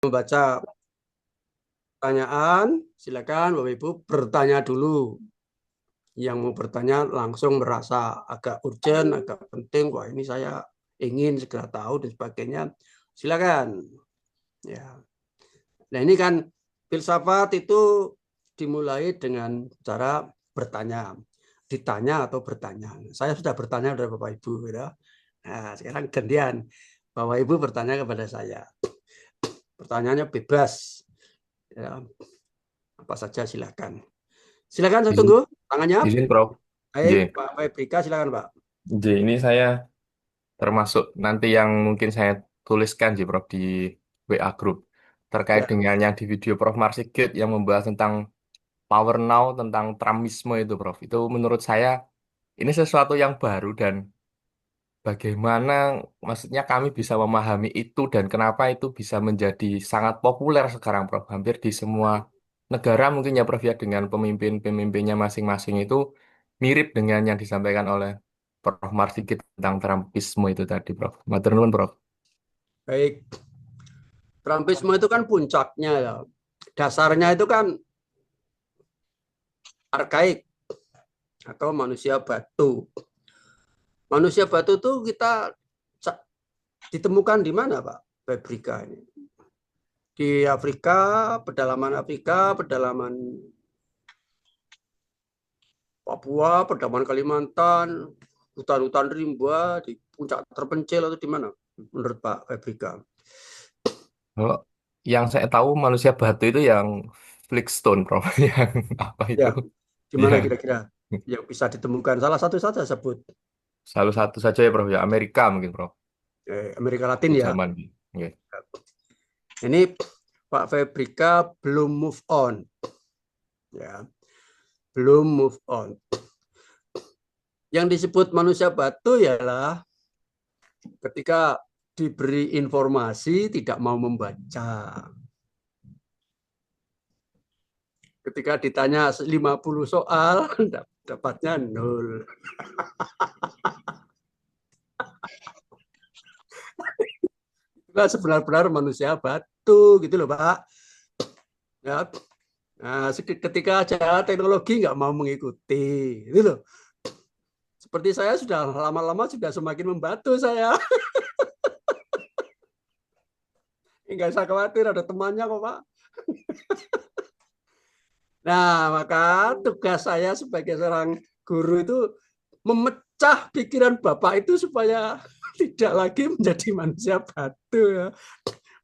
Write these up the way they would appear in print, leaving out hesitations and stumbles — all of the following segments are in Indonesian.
Membaca pertanyaan, silakan Bapak Ibu bertanya dulu. Yang mau bertanya langsung merasa agak urgent, agak penting, wah ini saya ingin segera tahu dan sebagainya. Silakan. Ya. Nah ini kan filsafat itu dimulai dengan cara bertanya, ditanya atau bertanya. Saya sudah bertanya kepada Bapak Ibu, ya. Nah sekarang gantian, Bapak Ibu bertanya kepada saya. Pertanyaannya bebas, ya. Apa saja silakan. Silakan saya Izin, tunggu tangannya. izin Prof. J. Baik, Pak Febrika silakan Pak. J, ini saya termasuk nanti yang mungkin saya tuliskan J, Prof, di WA Group terkait Ya, dengan yang di video Prof Marsigit yang membahas tentang power now, tentang Trumpisme itu, Prof. Itu menurut saya ini sesuatu yang baru dan bagaimana maksudnya kami bisa memahami itu dan kenapa itu bisa menjadi sangat populer sekarang, Prof. Hampir di semua negara mungkin ya, Prof, ya, dengan pemimpin-pemimpinnya masing-masing itu mirip dengan yang disampaikan oleh Prof. Marsigit tentang Trumpisme itu tadi, Prof. Matur nuwun, Prof. baik. Trumpisme itu kan puncaknya ya. Dasarnya itu kan arkaik atau manusia batu. Manusia batu itu kita ditemukan di mana Pak Febrika ini? Di Afrika, pedalaman Papua, pedalaman Kalimantan, hutan-hutan rimba, di puncak terpencil atau di mana? Menurut Pak Febrika. Kalau yang saya tahu manusia batu itu yang Flintstone, Prof. Yang apa itu? Ya, di Ya, mana kira-kira yang bisa ditemukan? Salah satu saja sebut. salah satu saja ya, Prof. Ya, Amerika mungkin, Prof. Amerika Latin Di ya. zaman ini. Oke. Ini Pak Febrika belum move on, ya, belum move on. Yang disebut manusia batu ialah ketika diberi informasi tidak mau membaca. Ketika ditanya 50 soal, dapatnya nol. Itu sebenar-benar manusia batu gitu loh Pak. Ya. Nah, ketika ada teknologi nggak mau mengikuti, itu loh. Seperti saya sudah lama-lama sudah semakin membatu saya. Nggak usah khawatir, ada temannya kok Pak. Nah, maka tugas saya sebagai seorang guru itu memecah pikiran Bapak itu supaya tidak lagi menjadi manusia batu ya.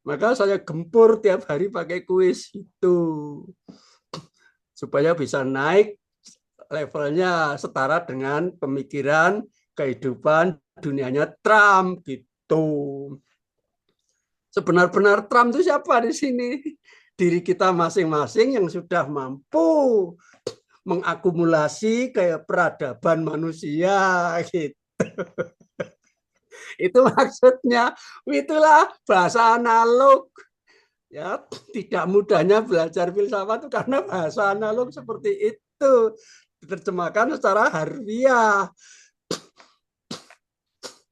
Maka saya gempur tiap hari pakai kuis itu supaya bisa naik levelnya setara dengan pemikiran kehidupan dunianya Trump gitu. Sebenar-benar Trump itu siapa di sini? Diri kita masing-masing yang sudah mampu mengakumulasi kayak peradaban manusia gitu. Itu maksudnya. Itulah bahasa analog. Ya, tidak mudahnya belajar filsafat itu karena bahasa analog seperti itu. Diterjemahkan secara harfiah.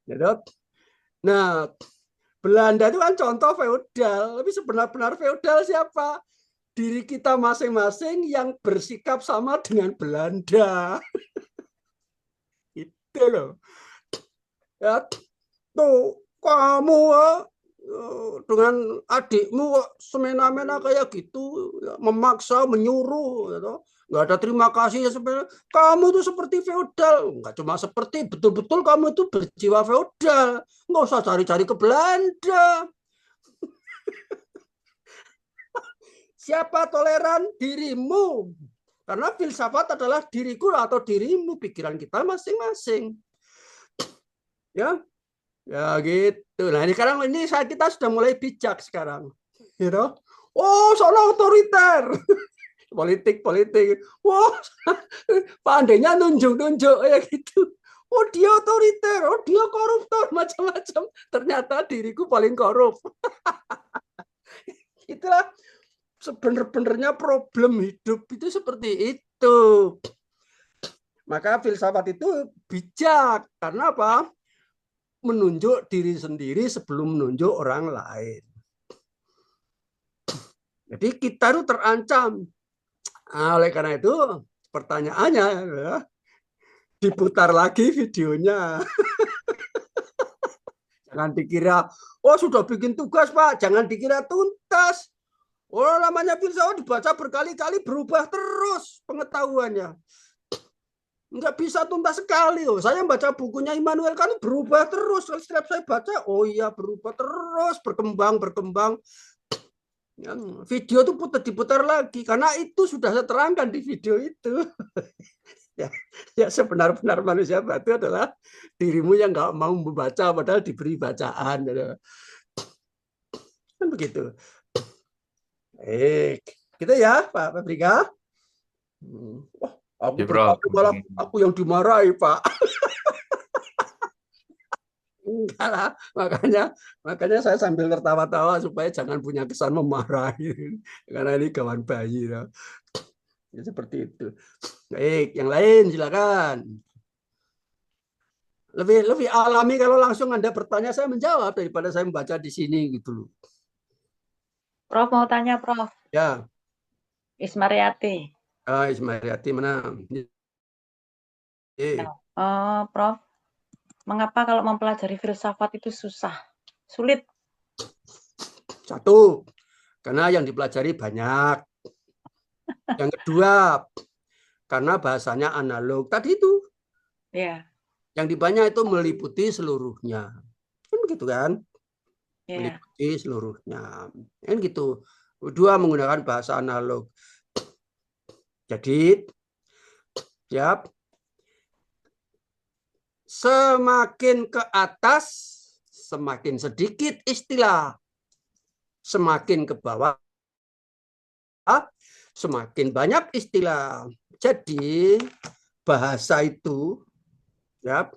Ya, nah, Belanda itu kan contoh feodal, tapi sebenar-benar feodal siapa? Diri kita masing-masing yang bersikap sama dengan Belanda. Itu loh. Ya, tuh kamu dengan adikmu semena-mena kayak gitu, ya, memaksa, menyuruh, gitu. Nggak ada terima kasih ya sebenarnya. Kamu tuh seperti feodal, nggak cuma seperti, betul-betul kamu itu berjiwa feodal. Nggak usah cari-cari ke Belanda. Siapa toleran dirimu? Karena filsafat adalah diriku atau dirimu, pikiran kita masing-masing. Ya, ya gitu. Nah, ini sekarang ini kita sudah mulai bijak sekarang. Gitu. Oh, soal otoriter. Politik. Wah, pandainya nunjuk-nunjuk ya gitu. Oh, dia otoriter. Oh, dia koruptor. Macam-macam. Ternyata diriku paling korup. Itulah sebenarnya problem hidup itu seperti itu. Maka filsafat itu bijak. Karena apa? Menunjuk diri sendiri sebelum menunjuk orang lain. Jadi kita itu terancam. Nah, oleh karena itu pertanyaannya adalah diputar lagi videonya. Jangan dikira, oh sudah bikin tugas Pak, jangan dikira tuntas. Oh namanya filsafat dibaca berkali-kali berubah terus pengetahuannya. Nggak bisa tuntas sekali. Oh, saya baca bukunya Immanuel Kant berubah terus. Setiap saya baca, oh iya berubah terus, berkembang, berkembang. Ya, video itu diputar lagi karena itu sudah saya terangkan di video itu. Ya, ya sebenar-benar manusia batu adalah dirimu yang nggak mau membaca padahal diberi bacaan. Kan begitu. Gitu ya Pak Fabrika. Wah, aku Ya, Prof. tertawa malah aku yang dimarahi Pak. Enggak lah, makanya saya sambil tertawa-tawa supaya jangan punya kesan memarahi karena ini kawan bayi. Ya. Ya, seperti itu. Baik, yang lain silakan. Lebih alami kalau langsung Anda bertanya saya menjawab daripada saya membaca di sini gitu loh. Prof mau tanya Prof. Ya. Ismariati. Ismariati mana? Prof, mengapa kalau mempelajari filsafat itu susah, sulit? Satu, karena yang dipelajari banyak. Yang kedua, karena bahasanya analog. Tadi itu. Ya. Yang dibanyak itu meliputi seluruhnya. Kan begitu kan? Ya. Meliputi seluruhnya. Kan gitu. Kedua, menggunakan bahasa analog. Jadi, siap. Semakin ke atas, semakin sedikit istilah. Semakin ke bawah, semakin banyak istilah. Jadi, bahasa itu, ya,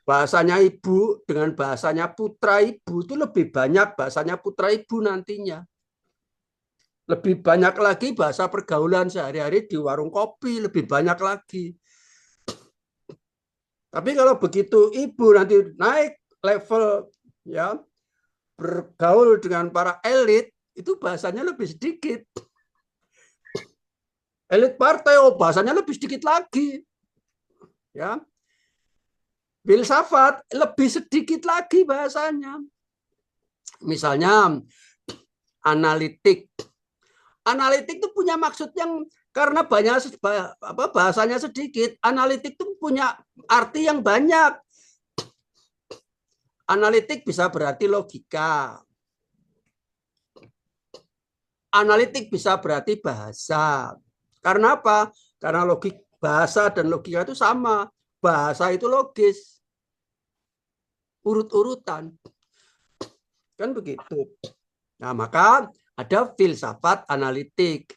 bahasanya ibu dengan bahasanya putra ibu itu lebih banyak bahasanya putra ibu nantinya. Lebih banyak lagi bahasa pergaulan sehari-hari di warung kopi, lebih banyak lagi. Tapi kalau begitu ibu nanti naik level ya bergaul dengan para elit, itu bahasanya lebih sedikit. Elit partai, oh bahasanya lebih sedikit lagi. Ya. Filsafat lebih sedikit lagi bahasanya. Misalnya analitik. Analitik itu punya maksud yang karena banyak bahasanya sedikit, analitik itu punya arti yang banyak. Analitik bisa berarti logika. Analitik bisa berarti bahasa. Karena apa? Karena logik bahasa dan logika itu sama. Bahasa itu logis. Urut-urutan. Kan begitu. Nah, maka ada filsafat analitik.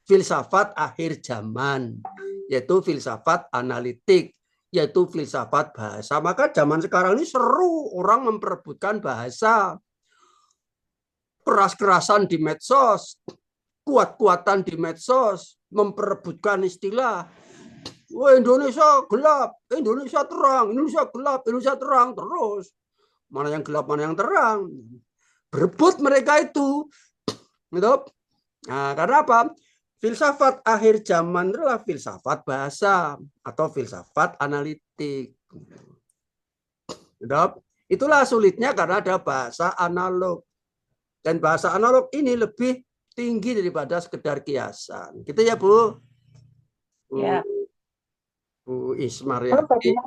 Filsafat akhir zaman. Yaitu filsafat analitik. Yaitu filsafat bahasa. Maka zaman sekarang ini seru orang memperebutkan bahasa. Keras-kerasan di medsos, kuat-kuatan di medsos, memperebutkan istilah. Wah, Indonesia gelap, Indonesia terang, Indonesia gelap, Indonesia terang terus. Mana yang gelap, mana yang terang. Berebut mereka itu. Gitu. Nah, karena apa? Filsafat akhir zaman adalah filsafat bahasa atau filsafat analitik. Gitu. Itulah sulitnya karena ada bahasa analog. Dan bahasa analog ini lebih tinggi daripada sekedar kiasan. Gitu ya, Bu? Ya. Bu Ismariati.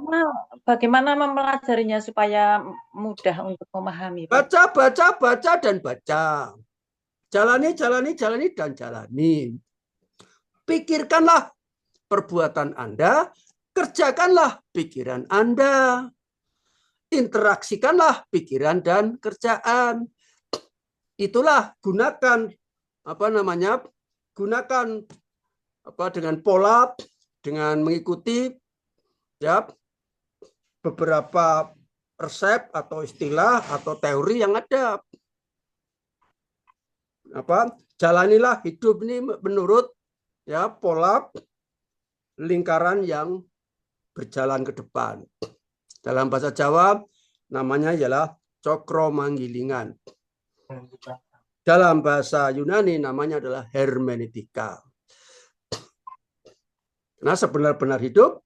Bagaimana mempelajarinya supaya mudah untuk memahami? Baca, dan baca. Jalani, dan jalani. Pikirkanlah perbuatan Anda, kerjakanlah pikiran Anda. Interaksikanlah pikiran dan kerjaan. Itulah gunakan gunakan dengan pola, dengan mengikuti ya beberapa resep atau istilah atau teori yang ada. Jalanilah hidup ini menurut ya pola lingkaran yang berjalan ke depan. Dalam bahasa Jawa namanya ialah cokro manggilingan. Dalam bahasa Yunani namanya adalah hermeneutika. Nah, sebenar-benar hidup,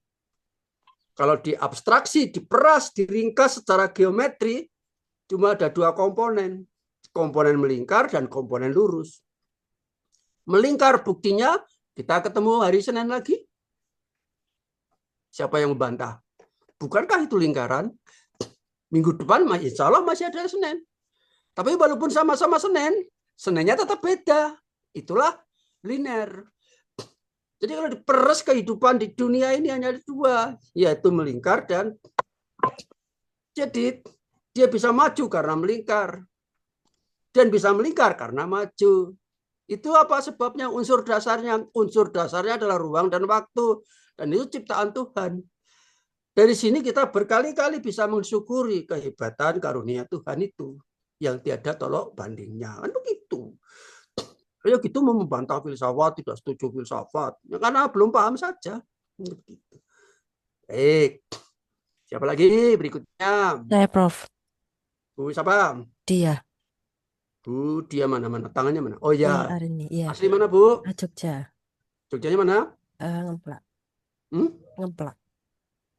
kalau diabstraksi, diperas, diringkas secara geometri, cuma ada dua komponen. Komponen melingkar dan komponen lurus. Melingkar buktinya, kita ketemu hari Senin lagi. Siapa yang membantah? Bukankah itu lingkaran? Minggu depan insya Allah masih ada Senin. Tapi walaupun sama-sama Senin, Seninnya tetap beda. Itulah linear. Jadi kalau diperes kehidupan di dunia ini hanya ada dua, yaitu melingkar dan jadi dia bisa maju karena melingkar dan bisa melingkar karena maju. Itu apa sebabnya? Unsur dasarnya adalah ruang dan waktu, dan itu ciptaan Tuhan. Dari sini kita berkali-kali bisa mensyukuri kehebatan karunia Tuhan itu yang tiada tolok bandingnya. Kan begitu. Ya gitu mau membantah filsafat, tidak setuju filsafat. Ya, karena belum paham saja. Begitu. Baik. Siapa lagi berikutnya? Saya Prof. Bu siapa? Dia. Bu, dia mana-mana? Tangannya mana? Oh Iya, ya. Arini. Iya. Asli mana, Bu? Jogja. Jogjanya mana? Ngeplak. Hmm? Ngeplak.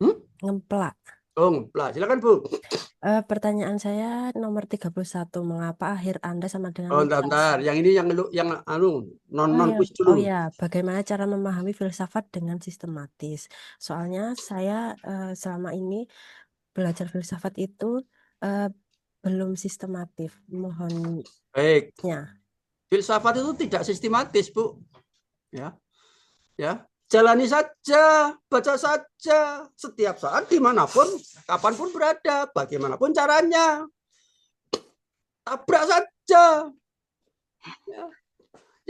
Hmm? Ngeplak. Oh, ngeplak. Silakan, Bu. Pertanyaan saya nomor 31. Mengapa akhir Anda sama dengan Oh, bentar. Yang ini yang non quiz Oh dulu. ya, bagaimana cara memahami filsafat dengan sistematis? Soalnya saya selama ini belajar filsafat itu belum sistematif. Mohonnya. Baik. Filsafat itu tidak sistematis, Bu. Ya. Ya. Jalani saja, baca saja, setiap saat, dimanapun, kapanpun berada, bagaimanapun caranya. Tabrak saja. Ya.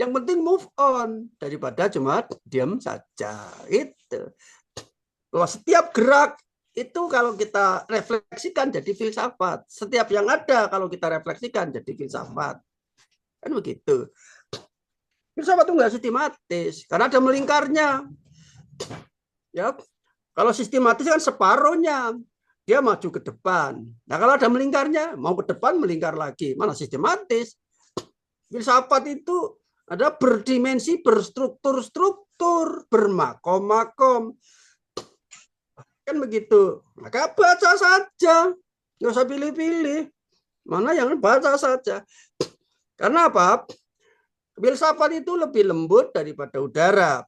Yang penting move on, daripada cuma diam saja. Itu. Bahwa setiap gerak, itu kalau kita refleksikan jadi filsafat. Setiap yang ada kalau kita refleksikan jadi filsafat. Kan begitu. Filsafat itu enggak sistematis, karena ada melingkarnya. Ya, kalau sistematis kan separohnya, dia maju ke depan. Nah kalau ada melingkarnya, mau ke depan melingkar lagi, mana sistematis. Filsafat itu ada berdimensi, berstruktur-struktur, bermakom-makom. Kan begitu. Maka baca saja, nggak usah pilih-pilih. Mana yang baca saja. Karena apa? Filsafat itu lebih lembut daripada udara.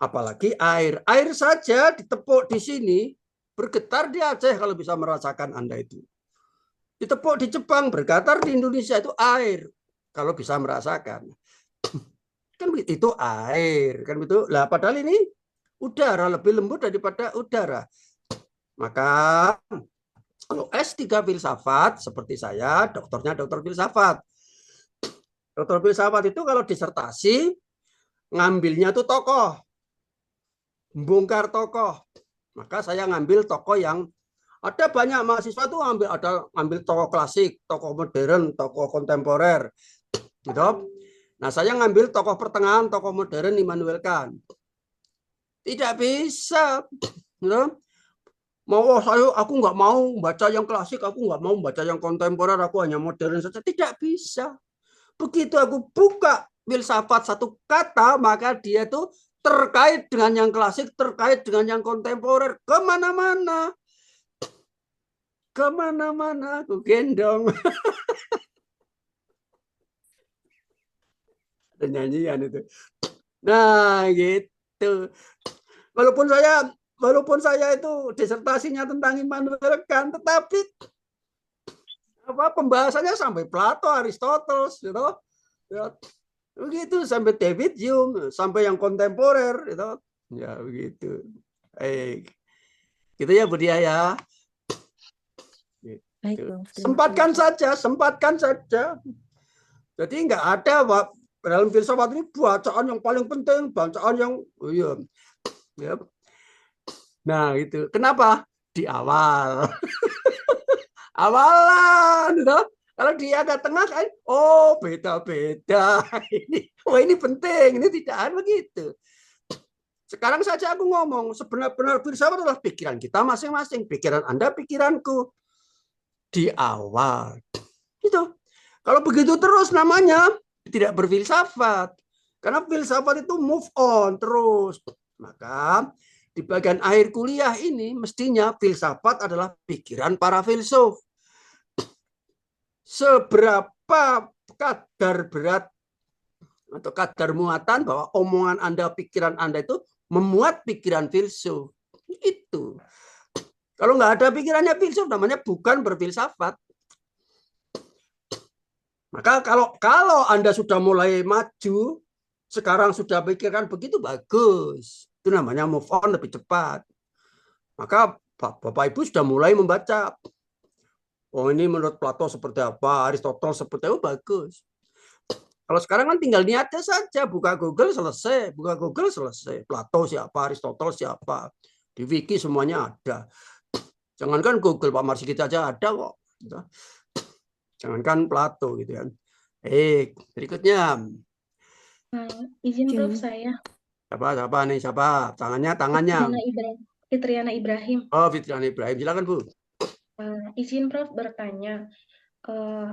Apalagi air. Air saja ditepuk di sini, bergetar di Aceh kalau bisa merasakan Anda itu. Ditepuk di Jepang, bergetar di Indonesia, itu air. Kalau bisa merasakan. Kan itu air. Kan begitu. Lah padahal ini udara, lebih lembut daripada udara. Maka kalau S3 filsafat, seperti saya, doktornya dokter filsafat. Dokter filsafat itu kalau disertasi, ngambilnya tuh tokoh. Bongkar tokoh. Maka saya ngambil tokoh yang ada banyak mahasiswa tuh ngambil tokoh klasik, tokoh modern, tokoh kontemporer. Gitu. Nah, saya ngambil tokoh pertengahan, tokoh modern Immanuel Kant. Tidak bisa. Gitu. Aku nggak mau baca yang klasik, aku nggak mau baca yang kontemporer, aku hanya modern saja. Tidak bisa. Begitu aku buka filsafat satu kata, maka dia tuh terkait dengan yang klasik, terkait dengan yang kontemporer, kemana-mana. Kemana-mana aku gendong. Ada nyanyian itu. Nah, gitu. Walaupun saya itu disertasinya tentang Immanuel Kant, tetapi pembahasannya sampai Plato, Aristoteles, gitu. Ya, begitu sampai David Hume, sampai yang kontemporer, gitu. Ya begitu. Gitu ya Budia ya. Baik, Prof. Sempatkan saja. Jadi nggak ada dalam filsafat ini bacaan yang paling penting, bacaan yang ya. Nah itu kenapa di awal. Awalan, gitu. Kalau dia ada tengah kan, oh beda-beda. Ini penting, ini tidak begitu. Sekarang saja aku ngomong, sebenar-benar filsafat adalah pikiran kita masing-masing, pikiran Anda, pikiranku. Di awal. Gitu. Kalau begitu terus namanya tidak berfilsafat. Karena filsafat itu move on terus. Maka di bagian akhir kuliah ini mestinya filsafat adalah pikiran para filsuf. Seberapa kadar berat atau kadar muatan bahwa omongan Anda, pikiran Anda itu memuat pikiran filsuf. Itu. Kalau nggak ada pikirannya filsuf, namanya bukan berfilsafat. Maka kalau Anda sudah mulai maju, sekarang sudah pikirkan begitu, bagus. Itu namanya move on lebih cepat. Maka Bapak Ibu sudah mulai membaca. Oh, ini menurut Plato seperti apa, Aristoteles seperti apa, bagus. Kalau sekarang kan tinggal niatnya saja, buka Google selesai, buka Google selesai. Plato siapa, Aristoteles siapa, di wiki semuanya ada. Jangankan Google, Pak Marsikit aja ada kok. Jangankan Plato gitu kan. Berikutnya. Izin Prof, Izin. saya Siapa nih, siapa? Tangannya. Fitriana Ibrahim. Oh, Fitriana Ibrahim. Silakan, Bu. Izin Prof bertanya,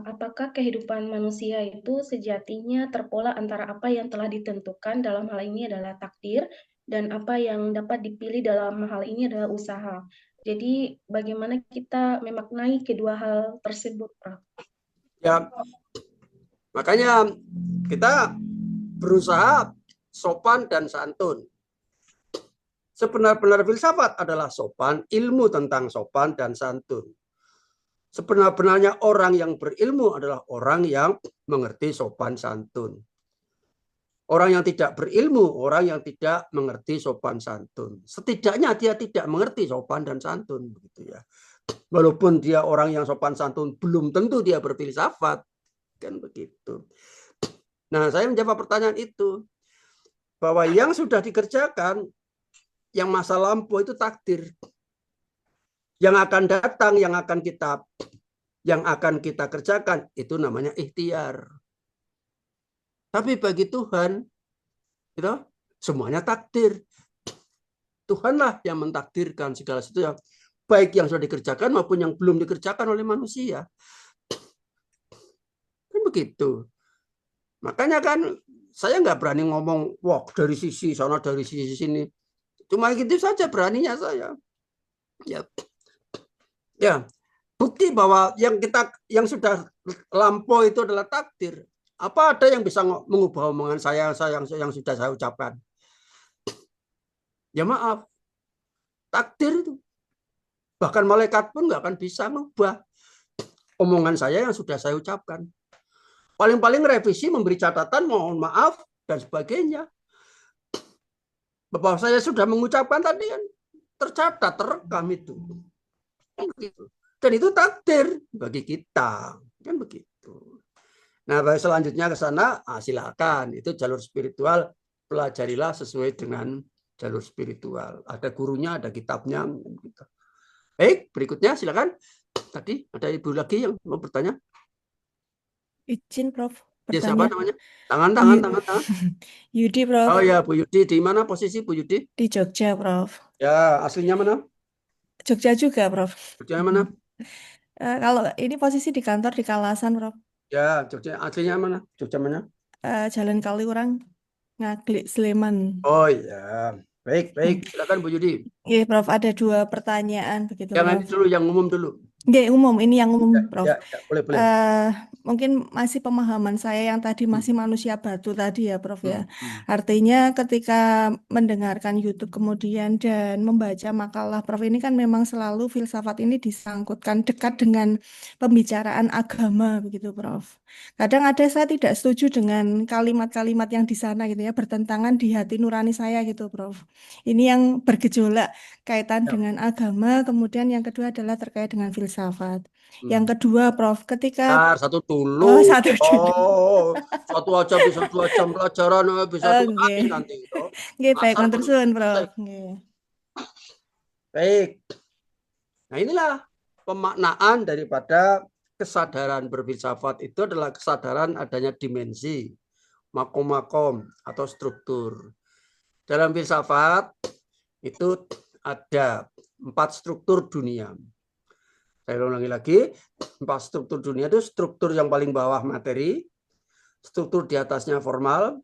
apakah kehidupan manusia itu sejatinya terpola antara apa yang telah ditentukan, dalam hal ini adalah takdir, dan apa yang dapat dipilih dalam hal ini adalah usaha. Jadi bagaimana kita memaknai kedua hal tersebut, Prof? Ya, makanya kita berusaha sopan dan santun. Sebenar-benar filsafat adalah sopan, ilmu tentang sopan dan santun. Sebenar-benarnya orang yang berilmu adalah orang yang mengerti sopan santun. Orang yang tidak berilmu, orang yang tidak mengerti sopan santun. Setidaknya dia tidak mengerti sopan dan santun, begitu ya. Walaupun dia orang yang sopan santun, belum tentu dia berfilsafat, kan begitu. Nah, saya menjawab pertanyaan itu bahwa yang sudah dikerjakan, yang masa lampau itu takdir. Yang akan datang, yang akan kita kerjakan itu namanya ikhtiar. Tapi bagi Tuhan, itu semuanya takdir. Tuhanlah yang mentakdirkan segala sesuatu, baik yang sudah dikerjakan maupun yang belum dikerjakan oleh manusia. Kan begitu. Makanya kan saya nggak berani ngomong, wah dari sisi sana, dari sisi sini. Cuma gitu saja beraninya saya. Ya, bukti bahwa yang sudah lampau itu adalah takdir. Apa ada yang bisa mengubah omongan saya yang sudah saya ucapkan? Ya maaf, takdir itu. Bahkan malaikat pun nggak akan bisa mengubah omongan saya yang sudah saya ucapkan. Paling-paling revisi, memberi catatan, mohon maaf, dan sebagainya. Bahwa saya sudah mengucapkan tadi kan tercatat, terekam itu. Dan itu takdir bagi kita. Kan begitu. Nah, selanjutnya ke sana, silakan. Itu jalur spiritual, pelajarilah sesuai dengan jalur spiritual. Ada gurunya, ada kitabnya. Baik, berikutnya silakan. Tadi ada ibu lagi yang mau bertanya. Izin, Prof. Ya, siapa Bertanya. namanya? Tangan. Yudi, Prof. Oh ya, Bu Yudi. Di mana posisi Bu Yudi? Di Jogja, Prof. Ya, aslinya mana? Jogja juga, Prof. Jogja mana? Kalau ini posisi di kantor di Kalasan, Prof. Ya, Jogja aslinya mana? Jogja mana? Jalan Kaliurang, Ngaglik, Sleman. Oh ya, baik. Silakan Bu Yudi. Iya, Prof. Ada 2 pertanyaan begitu, Jangan Prof. dulu, yang umum dulu. Nggih, umum. Ini yang umum, Prof. Ya, boleh. Mungkin masih pemahaman saya yang tadi masih manusia batu tadi ya, Prof ya. Artinya ketika mendengarkan YouTube kemudian dan membaca makalah Prof ini kan memang selalu filsafat ini disangkutkan dekat dengan pembicaraan agama begitu, Prof. Kadang ada saya tidak setuju dengan kalimat-kalimat yang di sana gitu ya, bertentangan di hati nurani saya gitu, Prof. Ini yang bergejolak kaitan dengan agama, kemudian yang kedua adalah terkait dengan filsafat. Yang kedua, Prof, ketika satu dulu. satu dulu. Satu aja bisa 2 jam pelajaran, bisa 2 hari nanti. Nggih, baik, matur suwun, Prof. Baik. Nah, inilah pemaknaan daripada kesadaran berfilsafat itu adalah kesadaran adanya dimensi, makom-makom atau struktur. Dalam filsafat itu ada 4 struktur dunia. Saya ulangi lagi, 4 struktur dunia itu struktur yang paling bawah materi, struktur di atasnya formal,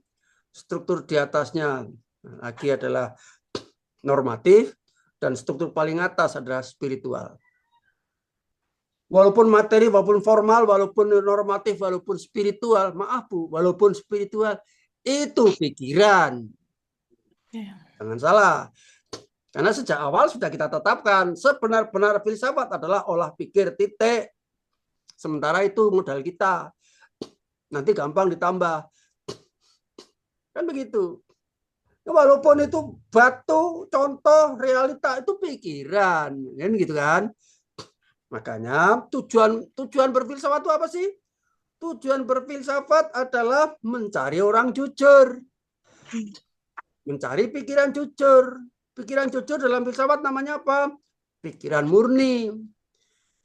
struktur di atasnya lagi adalah normatif, dan struktur paling atas adalah spiritual. Walaupun materi, walaupun formal, walaupun normatif, walaupun spiritual, maaf Bu, walaupun spiritual, itu pikiran. Jangan salah. Karena sejak awal sudah kita tetapkan, sebenar-benar filsafat adalah olah pikir, titik. Sementara itu modal kita. Nanti gampang ditambah. Kan begitu. Walaupun itu batu, contoh, realita, itu pikiran. Kan gitu kan. Makanya tujuan berfilsafat itu apa sih? Tujuan berfilsafat adalah mencari orang jujur. Mencari pikiran jujur. Pikiran jujur dalam filsafat namanya apa? Pikiran murni.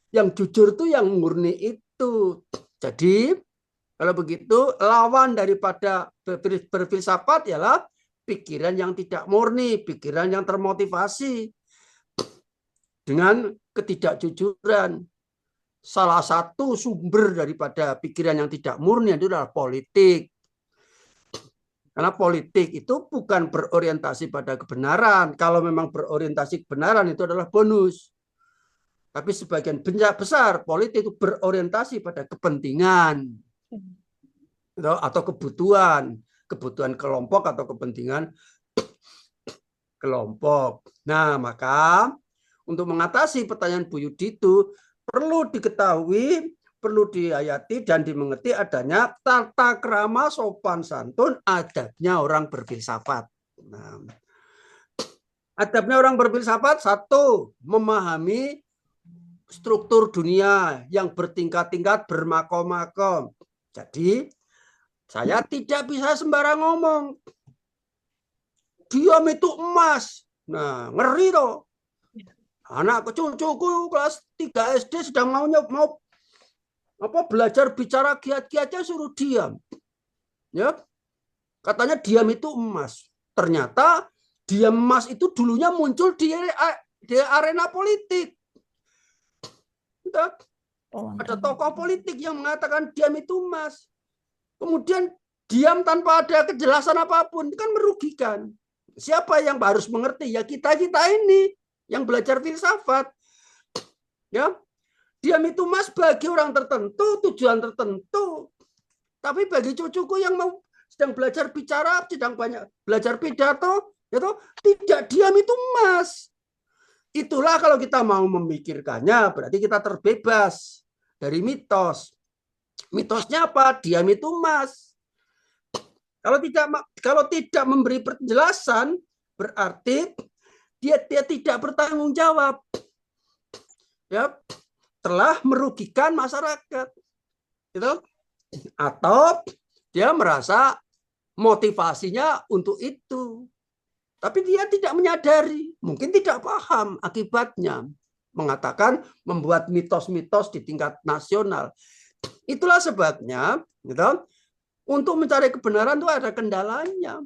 Yang jujur itu yang murni itu. Jadi kalau begitu lawan daripada berfilsafat ialah pikiran yang tidak murni, pikiran yang termotivasi dengan ketidakjujuran. Salah satu sumber daripada pikiran yang tidak murni itu adalah politik. Karena politik itu bukan berorientasi pada kebenaran. Kalau memang berorientasi kebenaran itu adalah bonus. Tapi sebagian besar politik itu berorientasi pada kepentingan atau kebutuhan kelompok atau kepentingan kelompok. Nah, maka untuk mengatasi pertanyaan Bu Yudi itu perlu diketahui, perlu dihayati dan dimengerti adanya tata krama sopan santun adabnya orang berfilsafat. Nah, adabnya orang berfilsafat, satu, memahami struktur dunia yang bertingkat-tingkat, bermakom-makom. Jadi, saya tidak bisa sembarang ngomong. Diam itu emas. Nah, ngeri toh. Anak cucuku kelas 3 SD sedang mau belajar bicara giat-giatnya suruh diam. Ya. Katanya diam itu emas. Ternyata diam emas itu dulunya muncul di arena politik. Ada tokoh politik yang mengatakan diam itu emas. Kemudian diam tanpa ada kejelasan apapun kan merugikan. Siapa yang harus mengerti? Ya kita-kita ini yang belajar filsafat. Ya. Diam itu emas bagi orang tertentu, tujuan tertentu. Tapi bagi cucuku yang mau sedang belajar bicara, sedang banyak belajar pidato, itu tidak, diam itu emas. Itulah kalau kita mau memikirkannya, berarti kita terbebas dari mitos. Mitosnya apa? Diam itu emas. Kalau tidak memberi penjelasan, berarti dia tidak bertanggung jawab. Ya, telah merugikan masyarakat. Gitu? Atau dia merasa motivasinya untuk itu. Tapi dia tidak menyadari, mungkin tidak paham akibatnya. Mengatakan membuat mitos-mitos di tingkat nasional. Itulah sebabnya, gitu, untuk mencari kebenaran itu ada kendalanya.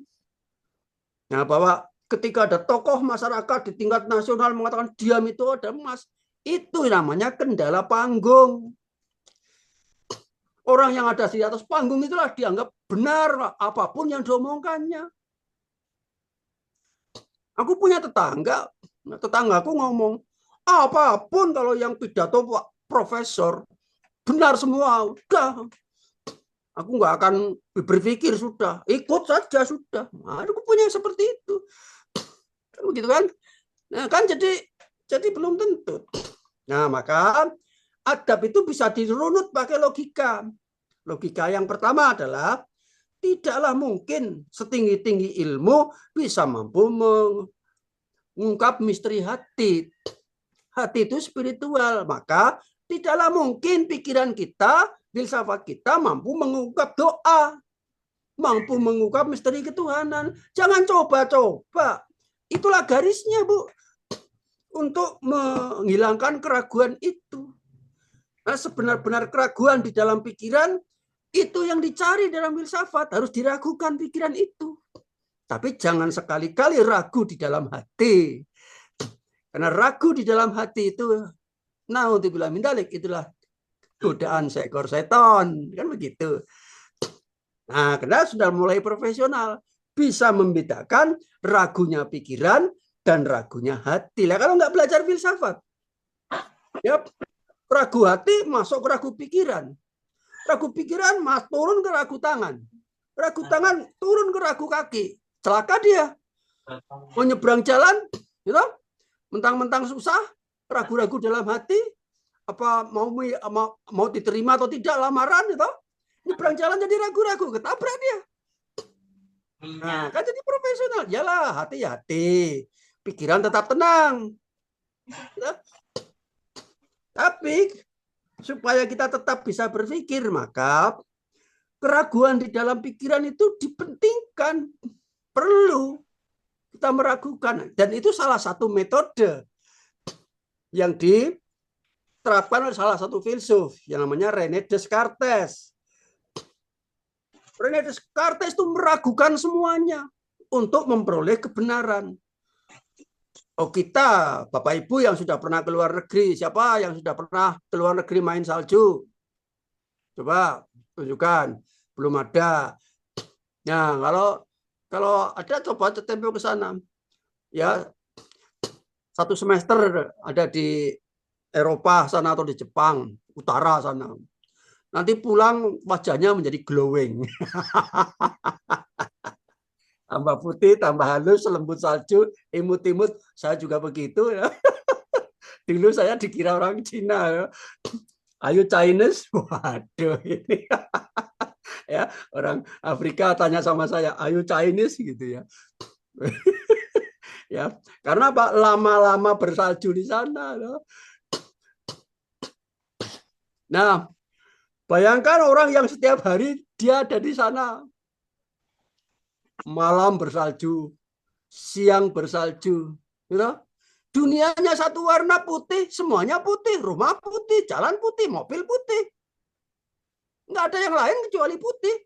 Nah, bahwa ketika ada tokoh masyarakat di tingkat nasional mengatakan diam itu ada emas, itu namanya kendala panggung. Orang yang ada di atas panggung itulah dianggap benar apapun yang diomongkannya. Aku punya tetanggaku ngomong, apapun kalau yang pidato Pak Profesor, benar semua, udah. Aku nggak akan berpikir, sudah. Ikut saja, sudah. Nah, aku punya seperti itu. Begitu kan? Nah, kan jadi belum tentu. Nah, maka adab itu bisa dirunut pakai logika. Logika yang pertama adalah tidaklah mungkin setinggi-tinggi ilmu bisa mampu mengungkap misteri hati. Hati itu spiritual, maka tidaklah mungkin pikiran kita, filsafat kita mampu mengungkap doa, mampu mengungkap misteri ketuhanan. Jangan coba-coba. Itulah garisnya, Bu. Untuk menghilangkan keraguan itu. Nah, sebenar-benar keraguan di dalam pikiran, itu yang dicari dalam filsafat. Harus diragukan pikiran itu. Tapi jangan sekali-kali ragu di dalam hati. Karena ragu di dalam hati itu Naudzubillah min dzalik, itulah godaan seekor setan, kan begitu. Nah, karena sudah mulai profesional, bisa membedakan ragunya pikiran dan ragunya hati. Lah kalau nggak belajar filsafat, ya ragu hati masuk ke ragu pikiran. Ragu pikiran turun ke ragu tangan. Ragu tangan turun ke ragu kaki. Celaka dia. Mau nyebrang jalan, gitu, mentang-mentang susah, ragu-ragu dalam hati, apa mau diterima atau tidak lamaran, gitu. Nyebrang jalan jadi ragu-ragu, ketabrak dia. Nah, kan jadi profesional. Yalah, hati ya hati. Pikiran tetap tenang. Ya. Tapi supaya kita tetap bisa berpikir, maka keraguan di dalam pikiran itu dipentingkan. Perlu kita meragukan. Dan itu salah satu metode yang diterapkan oleh salah satu filsuf yang namanya René Descartes. René Descartes itu meragukan semuanya untuk memperoleh kebenaran. Oh, kita, Bapak Ibu yang sudah pernah ke luar negeri, siapa yang sudah pernah ke luar negeri main salju? Coba tunjukkan. Belum ada. Nah, kalau ada coba tempel ke sana. Ya, 1 semester ada di Eropa sana atau di Jepang utara sana. Nanti pulang wajahnya menjadi glowing. Tambah putih, tambah halus, lembut salju, imut-imut. Saya juga begitu ya. Dulu saya dikira orang Cina ya. Ayo Chinese? Waduh ini. Ya, orang Afrika tanya sama saya, ayo Chinese gitu ya. Ya, karena Pak lama-lama bersalju di sana. Nah, bayangkan orang yang setiap hari dia ada di sana. Malam bersalju, siang bersalju. Gitu. Dunianya satu warna putih, semuanya putih. Rumah putih, jalan putih, mobil putih. Nggak ada yang lain kecuali putih.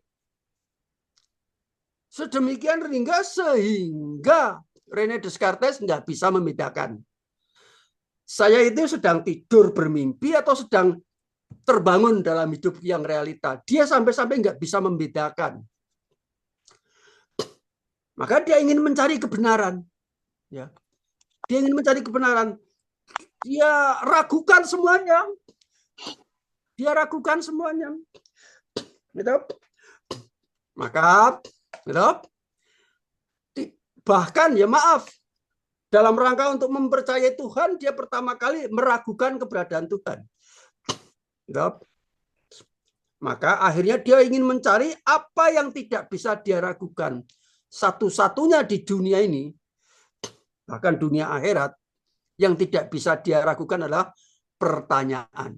Sedemikian ringga sehingga René Descartes nggak bisa membedakan. Saya itu sedang tidur bermimpi atau sedang terbangun dalam hidup yang realita. Dia sampai-sampai nggak bisa membedakan. Maka dia ingin mencari kebenaran. Ya. Dia ingin mencari kebenaran. Dia ragukan semuanya. Dia ragukan semuanya. Gitu. Maka, gitu. Bahkan ya maaf, dalam rangka untuk mempercayai Tuhan, dia pertama kali meragukan keberadaan Tuhan. Gitu. Maka akhirnya dia ingin mencari apa yang tidak bisa dia ragukan. Satu-satunya di dunia ini, bahkan dunia akhirat, yang tidak bisa dia ragukan adalah pertanyaan.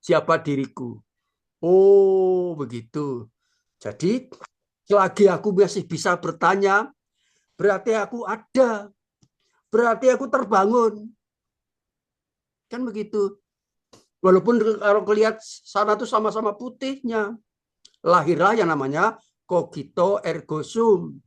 Siapa diriku? Oh, begitu. Jadi, selagi aku masih bisa bertanya, berarti aku ada. Berarti aku terbangun. Kan begitu. Walaupun kalau lihat sana tuh sama-sama putihnya. Lahirlah yang namanya cogito ergo sum.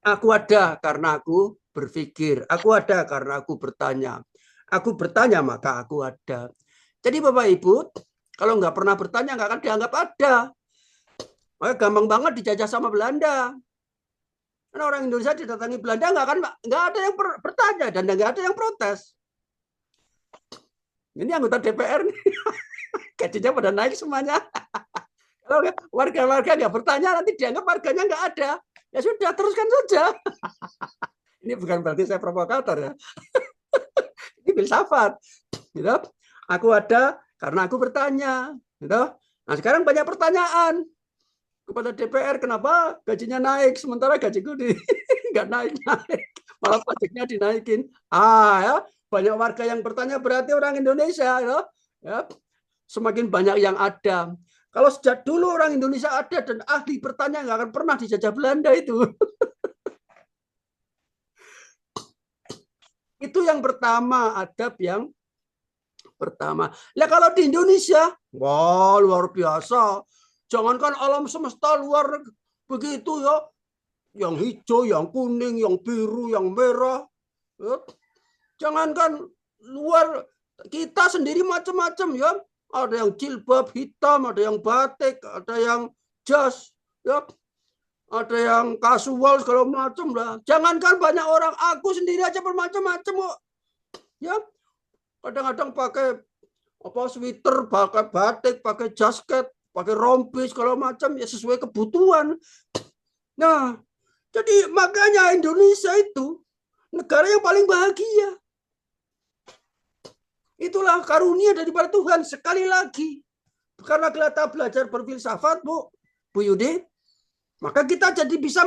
Aku ada karena aku berpikir. Aku ada karena aku bertanya. Aku bertanya maka aku ada. Jadi Bapak Ibu, kalau nggak pernah bertanya nggak akan dianggap ada. Maka gampang banget dijajah sama Belanda. Karena orang Indonesia didatangi Belanda nggak ada yang bertanya dan nggak ada yang protes. Ini anggota DPR nih, gajinya pada naik semuanya. Kalau warga-warga nggak bertanya nanti dianggap warganya nggak ada. Ya sudah, teruskan saja. Ini bukan berarti saya provokator ya. Ini filsafat. Gitu. Aku ada karena aku bertanya. Gitu. Nah sekarang banyak pertanyaan kepada DPR, kenapa gajinya naik sementara gajiku nggak naik-naik, malah pajaknya dinaikin. Ya, banyak warga yang bertanya berarti orang Indonesia ya. Semakin banyak yang ada. Kalau sejak dulu orang Indonesia ada dan ahli bertanya nggak akan pernah dijajah Belanda itu. Itu yang pertama, adab yang pertama. Nah kalau di Indonesia, wah luar biasa. Jangankan alam semesta luar begitu ya. Yang hijau, yang kuning, yang biru, yang merah. Jangankan luar, kita sendiri macam-macam ya. Ada yang jilbab hitam, ada yang batik, ada yang jas, ya. Ada yang kasual segala macam lah. Jangankan banyak orang, aku sendiri aja bermacam-macam kok. Ya, kadang-kadang pakai apa sweater, pakai batik, pakai jasket, pakai rompi segala macam ya sesuai kebutuhan. Nah, jadi makanya Indonesia itu negara yang paling bahagia. Itulah karunia daripada Tuhan. Sekali lagi, karena kita belajar berfilsafat, Bu Yudi, maka kita jadi bisa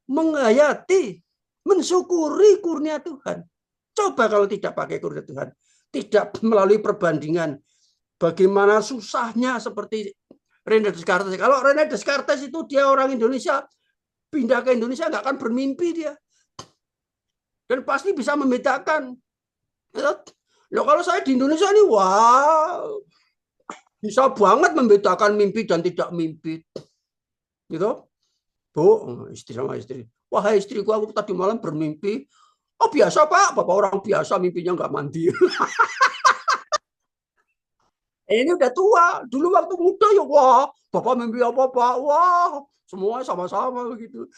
menghayati, mensyukuri kurnia Tuhan. Coba kalau tidak pakai kurnia Tuhan, tidak melalui perbandingan, bagaimana susahnya seperti René Descartes. Kalau René Descartes itu dia orang Indonesia, pindah ke Indonesia nggak akan bermimpi dia. Dan pasti bisa membedakan. Loh, kalau saya di Indonesia ini, wow, bisa banget membedakan mimpi dan tidak mimpi. Gitu. Bu, istri sama istri. Wahai istriku, aku tadi malam bermimpi. Oh biasa Pak, Bapak orang biasa mimpinya nggak mandi. Ini udah tua. Dulu waktu muda ya, wah, Bapak mimpi apa Pak? Wah, semua sama-sama begitu.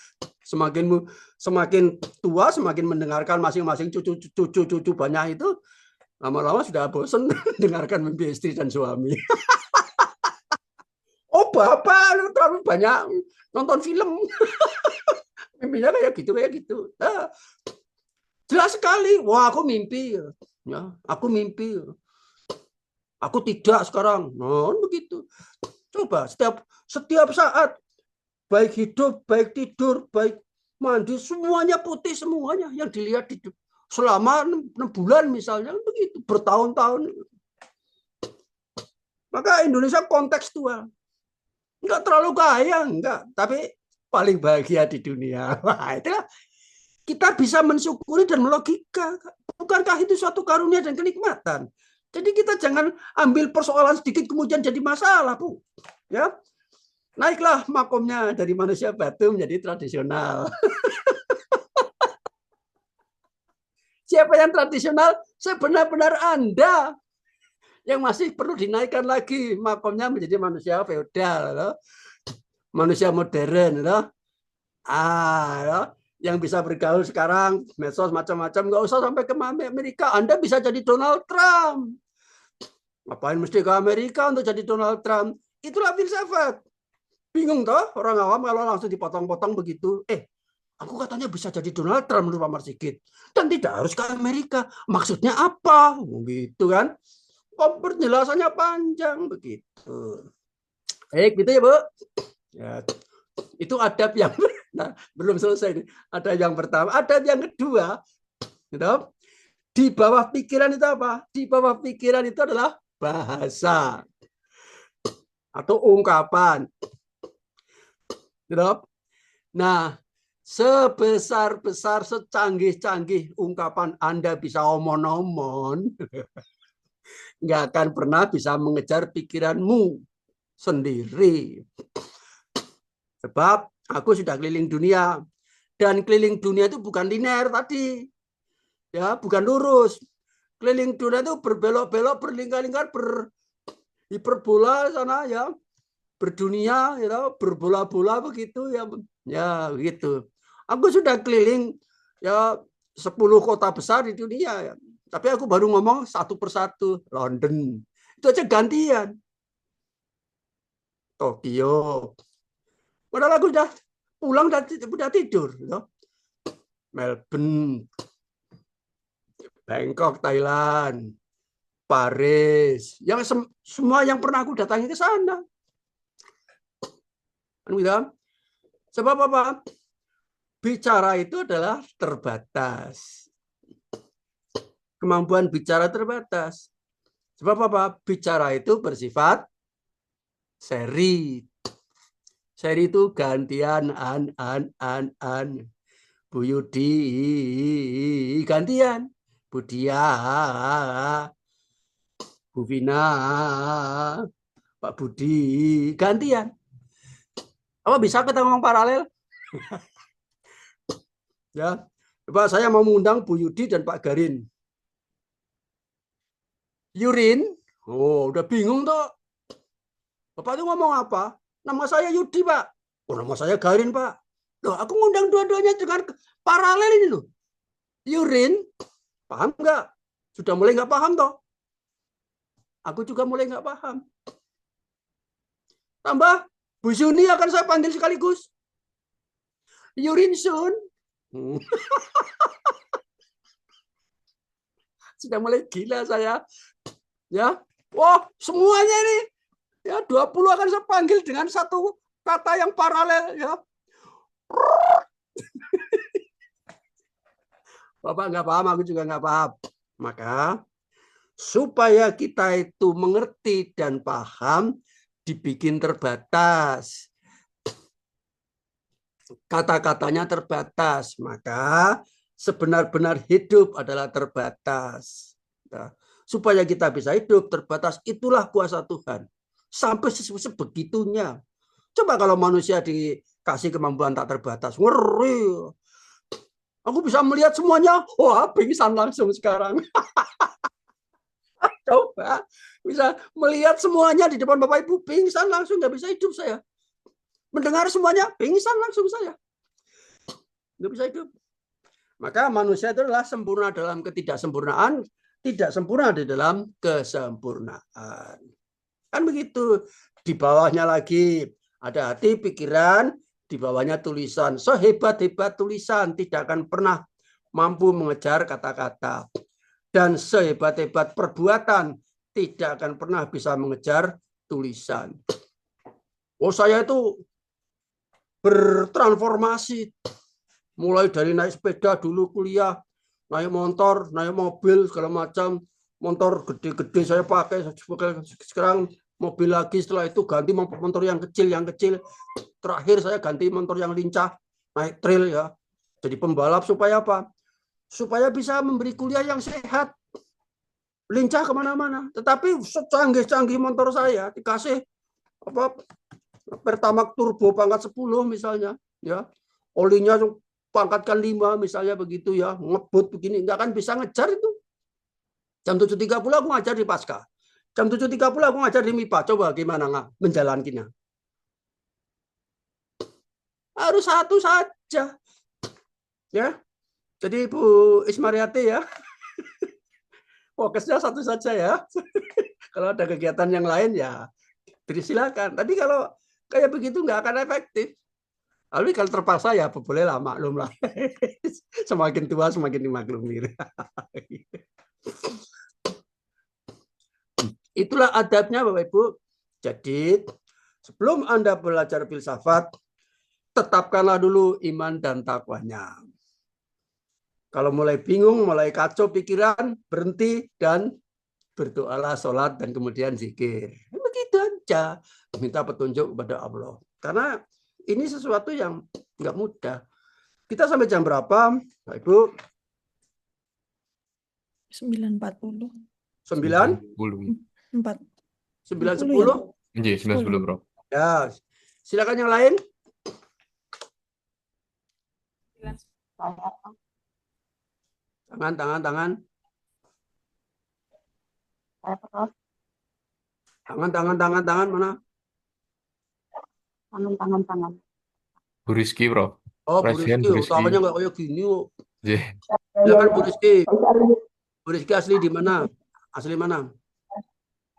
Semakin tua, semakin mendengarkan masing-masing cucu banyak itu, lama-lama sudah bosan dengarkan mimpi istri dan suami. Oh Bapak terlalu banyak nonton film. Mimpinya kayak gitu. Nah, jelas sekali. Wah, aku mimpi. Ya, aku mimpi. Aku tidak sekarang. Nah, begitu. Coba setiap saat, baik hidup, baik tidur, baik mandi, semuanya putih semuanya yang dilihat selama 6 bulan misalnya, begitu, bertahun-tahun. Maka Indonesia kontekstual. Enggak terlalu kaya, enggak, tapi paling bahagia di dunia. Wah, itulah kita bisa mensyukuri dan melogika. Bukankah itu suatu karunia dan kenikmatan? Jadi kita jangan ambil persoalan sedikit kemudian jadi masalah, Bu. Ya. Naiklah makomnya dari manusia batu menjadi tradisional. Siapa yang tradisional? Sebenar-benar Anda yang masih perlu dinaikkan lagi makomnya menjadi manusia feodal, loh. Manusia modern, loh. Loh. Yang bisa bergaul sekarang, medsos macam-macam, nggak usah sampai ke Amerika. Anda bisa jadi Donald Trump. Ngapain mesti ke Amerika untuk jadi Donald Trump? Itulah filsafat. Bingung toh orang awam kalau langsung dipotong-potong begitu. Aku katanya bisa jadi Donald Trump menurut Pak Marsikit. Dan tidak harus ke Amerika. Maksudnya apa? Gitu kan. Penjelasannya panjang begitu. Baik, gitu ya, Bu. Ya, itu adab yang belum selesai. Ada yang pertama, adab yang kedua. Gitu. Di bawah pikiran itu apa? Di bawah pikiran itu adalah bahasa atau ungkapan. Gitu. Nah, sebesar-besar, secanggih-canggih ungkapan Anda bisa omon-omon, nggak akan pernah bisa mengejar pikiranmu sendiri. Sebab aku sudah keliling dunia, dan keliling dunia itu bukan linear tadi, ya, bukan lurus. Keliling dunia itu berbelok-belok, berlingkar-lingkar, berhiperbola sana ya, berdunia, ya, berbola-bola begitu ya, ya gitu. Aku sudah keliling ya 10 kota besar di dunia ya. Tapi aku baru ngomong satu persatu. London, itu aja gantian. Tokyo. Padahal aku sudah pulang, udah tidur. Gitu. Melbourne, Bangkok, Thailand, Paris. Yang semua yang pernah aku datangi ke sana. Sebab apa? Bicara itu adalah terbatas. Kemampuan bicara terbatas. Sebab apa? Bicara itu bersifat seri. Seri itu gantian, an. Bu Yudi gantian. Bu Dia, Bu Vina, Pak Budi gantian. Apa bisa kita ngomong paralel? Ya. Coba saya mau mengundang Bu Yudi dan Pak Garin. Yurin, oh udah bingung tuh. Bapak itu ngomong apa? Nama saya Yudi, Pak. Oh, nama saya Garin, Pak. Loh, aku ngundang dua-duanya dengan paralel ini loh. Yurin, paham nggak? Sudah mulai nggak paham toh? Aku juga mulai nggak paham. Tambah, Bu Suni akan saya panggil sekaligus. Yurin Sun. Sudah mulai gila saya. Ya, wah semuanya ini ya 20 akan saya panggil dengan satu kata yang paralel ya. Bapak nggak paham, aku juga nggak paham. Maka supaya kita itu mengerti dan paham, dibikin terbatas. Kata-katanya terbatas, maka sebenar-benar hidup adalah terbatas. Nah, supaya kita bisa hidup terbatas, itulah kuasa Tuhan. Sampai sebegitunya. Coba kalau manusia dikasih kemampuan tak terbatas, ngeri. Aku bisa melihat semuanya, wah pingsan langsung sekarang. Coba bisa melihat semuanya di depan Bapak Ibu, pingsan langsung, nggak bisa hidup saya. Mendengar semuanya, pingsan langsung saya. Nggak bisa hidup. Maka manusia itu adalah sempurna dalam ketidaksempurnaan, tidak sempurna di dalam kesempurnaan. Kan begitu. Di bawahnya lagi ada hati, pikiran, di bawahnya tulisan. Sehebat-hebat tulisan tidak akan pernah mampu mengejar kata-kata. Dan sehebat-hebat perbuatan tidak akan pernah bisa mengejar tulisan. Oh, saya itu bertransformasi. Mulai dari naik sepeda dulu kuliah, naik motor, naik mobil, segala macam. Motor gede-gede saya pakai. Sekarang mobil lagi, setelah itu ganti motor yang kecil. Terakhir saya ganti motor yang lincah, naik trail ya. Jadi pembalap supaya apa? Supaya bisa memberi kuliah yang sehat. Lincah kemana-mana. Tetapi secanggih-canggih motor saya dikasih apa Pertamax turbo pangkat 10 misalnya. Ya, olinya pangkatkan 5 misalnya begitu ya. Ngebut begini. Nggak akan bisa ngejar itu. Jam 7.30 aku ngajar di Pasca. Jam 7.30 aku ngajar di MIPA. Coba gimana nggak menjalankannya? Harus satu saja. Ya. Jadi Bu Ismariati ya. Fokusnya satu saja ya. Kalau ada kegiatan yang lain ya silakan. Tapi kalau kayak begitu nggak akan efektif. Tapi kalau terpaksa ya boleh lah, maklum lah. Semakin tua semakin dimaklumi. Itulah adabnya Bapak Ibu. Jadi sebelum Anda belajar filsafat, tetapkanlah dulu iman dan takwanya. Kalau mulai bingung, mulai kacau pikiran, berhenti dan berdoalah, sholat, dan kemudian zikir. Begitu aja. Minta petunjuk kepada Allah. Karena ini sesuatu yang nggak mudah. Kita sampai jam berapa, Pak Ibu? 9.40. 9? 4. 9.10? Iya, 9.10, Bro. Ya, silakan yang lain. Tangan. Tangan, mana? Tangan. Bu Rizky, Bro. Oh, Bu Presiden Rizky. Bu Rizky. Tangannya nggak kayak gini. Iya. Silakan Bu Rizky. Bu Rizky asli di mana? Asli mana?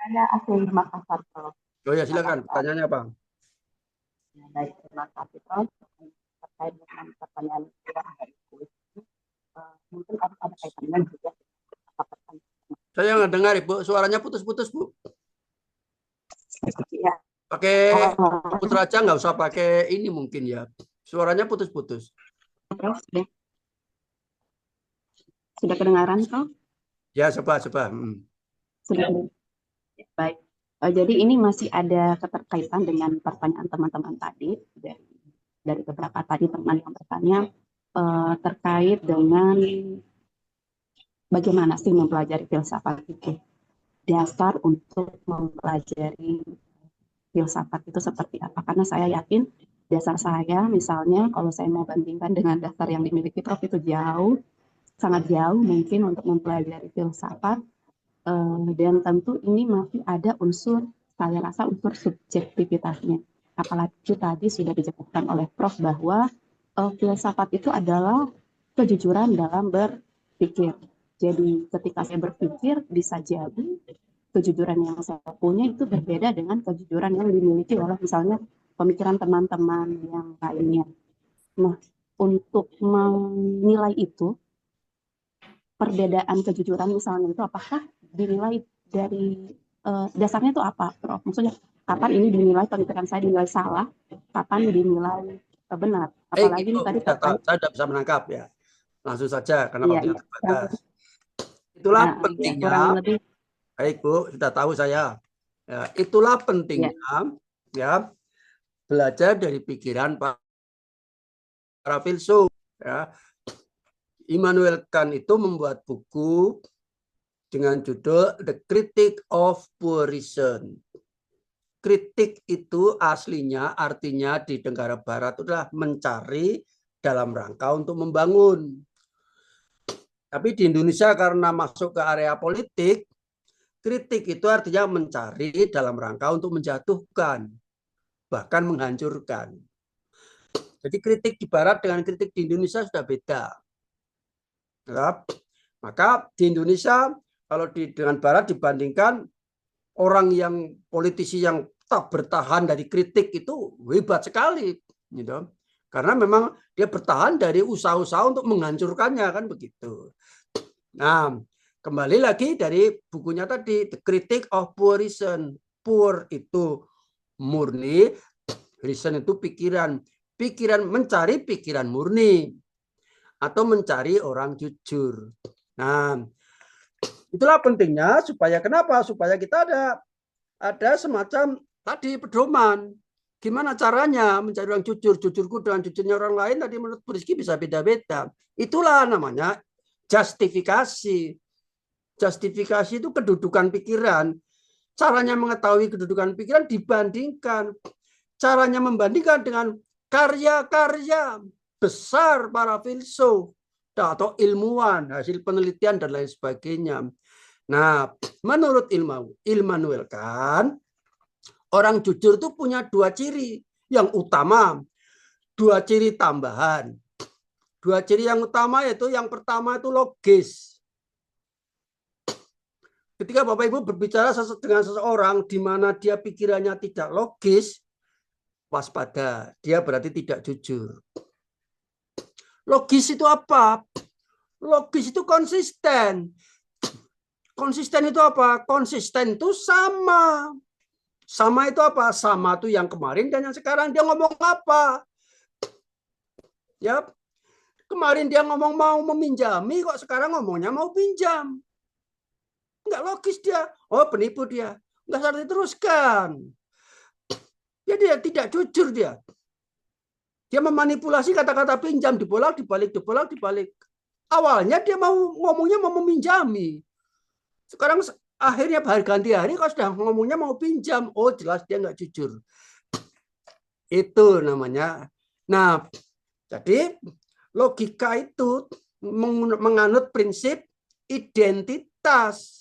Saya asli Makassar, Prof. Oh ya, silakan. Pertanyaannya apa? Baik, terima kasih, Prof. Terkait dengan pertanyaan dari kuis ini, mungkin ada kaitannya juga. Saya nggak dengar, Ibu. Suaranya putus-putus, Bu. Ya. Pakai putra aja, nggak usah pakai ini mungkin ya. Suaranya putus-putus. Prof, sudah kedengaran, Prof? Ya, coba. Sudah. Baik. Jadi ini masih ada keterkaitan dengan pertanyaan teman-teman tadi dari beberapa tadi teman yang bertanya terkait dengan bagaimana sih mempelajari filsafat itu. Dasar untuk mempelajari filsafat itu seperti apa? Karena saya yakin dasar saya, misalnya kalau saya mau bandingkan dengan dasar yang dimiliki Prof itu jauh, sangat jauh mungkin untuk mempelajari filsafat. Dan tentu ini masih ada unsur, saya rasa unsur subjektivitasnya. Apalagi tadi sudah dijelaskan oleh Prof bahwa filsafat itu adalah kejujuran dalam berpikir. Jadi ketika saya berpikir, bisa jadi kejujuran yang saya punya itu berbeda dengan kejujuran yang dimiliki oleh misalnya pemikiran teman-teman yang lainnya. Nah, untuk menilai itu, perbedaan kejujuran misalnya itu apakah dinilai dari dasarnya itu apa, Prof? Maksudnya kapan ini dinilai pemikiran saya dinilai salah, kapan dinilai benar? Apalagi ini tadi terkait. Saya sudah bisa menangkap ya. Langsung saja karena Iya, waktunya iya. terbatas. Itulah Nah, pentingnya. kurang lebih. Baik Bu, sudah tahu saya. Ya, itulah pentingnya ya belajar dari pikiran para filsuf. Ya. Immanuel Kant itu membuat buku dengan judul The Critique of Pure Reason. Kritik itu aslinya artinya di negara barat itu adalah mencari dalam rangka untuk membangun. Tapi di Indonesia karena masuk ke area politik, kritik itu artinya mencari dalam rangka untuk menjatuhkan, bahkan menghancurkan. Jadi kritik di barat dengan kritik di Indonesia sudah beda. Ya. Maka di Indonesia kalau dengan barat dibandingkan orang yang politisi yang tak bertahan dari kritik itu hebat sekali, gitu. Karena memang dia bertahan dari usaha-usaha untuk menghancurkannya kan begitu. Nah, kembali lagi dari bukunya tadi The Critique of Pure Reason. Pure itu murni, reason itu pikiran. Pikiran mencari pikiran murni atau mencari orang jujur. Nah, itulah pentingnya supaya kenapa? Supaya kita ada semacam tadi pedoman. Gimana caranya mencari orang jujur? Jujurku dengan jujurnya orang lain tadi menurut Bu Rizky bisa beda-beda. Itulah namanya justifikasi. Justifikasi itu kedudukan pikiran. Caranya mengetahui kedudukan pikiran dibandingkan. Caranya membandingkan dengan karya-karya besar para filsuf atau ilmuwan, hasil penelitian dan lain sebagainya. Nah, menurut Immanuel Kant, orang jujur itu punya dua ciri yang utama, dua ciri tambahan. Dua ciri yang utama yaitu yang pertama itu logis. Ketika Bapak Ibu berbicara dengan seseorang di mana dia pikirannya tidak logis, waspada, dia berarti tidak jujur. Logis itu apa? Logis itu konsisten. Konsisten itu apa? Konsisten itu sama. Sama itu apa? Sama itu yang kemarin dan yang sekarang. Dia ngomong apa? Ya, kemarin dia ngomong mau meminjami, kok sekarang ngomongnya mau pinjam. Enggak logis dia. Oh, penipu dia. Enggak usah diteruskan. Ya, dia tidak jujur dia. Dia memanipulasi kata-kata pinjam, dibolak, dibalik. Awalnya dia ngomongnya mau meminjami. Sekarang akhirnya ganti hari kalau sudah ngomongnya mau pinjam. Oh, jelas dia nggak jujur. Itu namanya. Nah, jadi logika itu menganut prinsip identitas.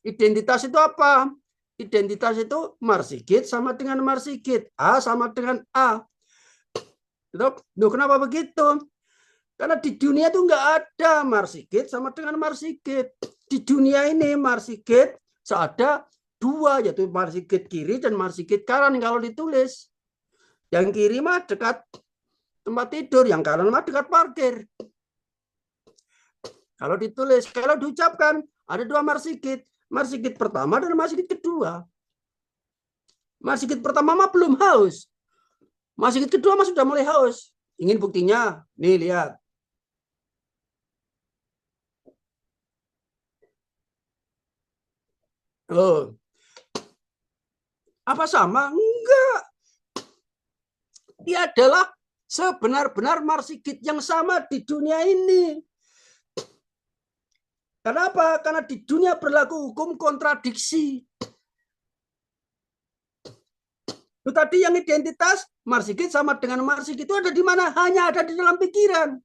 Identitas itu apa? Identitas itu Marsigit sama dengan Marsigit. A sama dengan A. Loh, kenapa begitu? Karena di dunia itu nggak ada Marsigit sama dengan Marsigit. Di dunia ini Marsigit ada dua, yaitu Marsigit kiri dan Marsigit kanan kalau ditulis. Yang kiri mah dekat tempat tidur, yang kanan mah dekat parkir. Kalau ditulis, kalau diucapkan ada dua Marsigit. Marsigit pertama dan Marsigit kedua. Marsigit pertama mah belum haus. Marsigit kedua mah sudah mulai haus. Ingin buktinya? Nih, lihat. Oh. Apa sama? Enggak. Dia adalah sebenar-benar Marsigit yang sama di dunia ini. Kenapa? Karena di dunia berlaku hukum kontradiksi. Itu tadi yang identitas Marsikit sama dengan Marsik itu ada di mana? Hanya ada di dalam pikiran.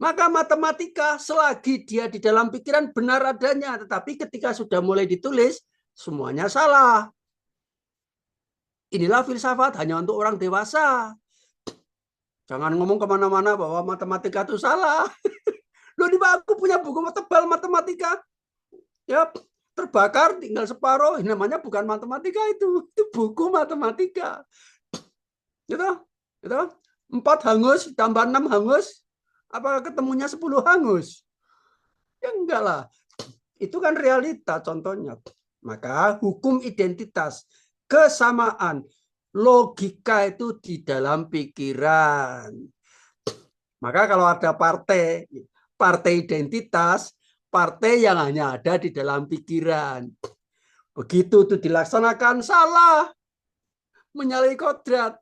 Maka matematika selagi dia di dalam pikiran benar adanya, tetapi ketika sudah mulai ditulis semuanya salah. Inilah filsafat hanya untuk orang dewasa. Jangan ngomong kemana-mana bahwa matematika itu salah. Loh, di aku punya buku tebal matematika. Ya, terbakar tinggal separuh. Ini namanya bukan matematika itu buku matematika. Gitu, gitu. 4 hangus tambah 6 hangus. Apakah ketemunya 10 hangus? Ya enggak lah. Itu kan realita contohnya. Maka hukum identitas, kesamaan, logika itu di dalam pikiran. Maka kalau ada partai identitas, partai yang hanya ada di dalam pikiran. Begitu itu dilaksanakan salah, menyalahi kodrat.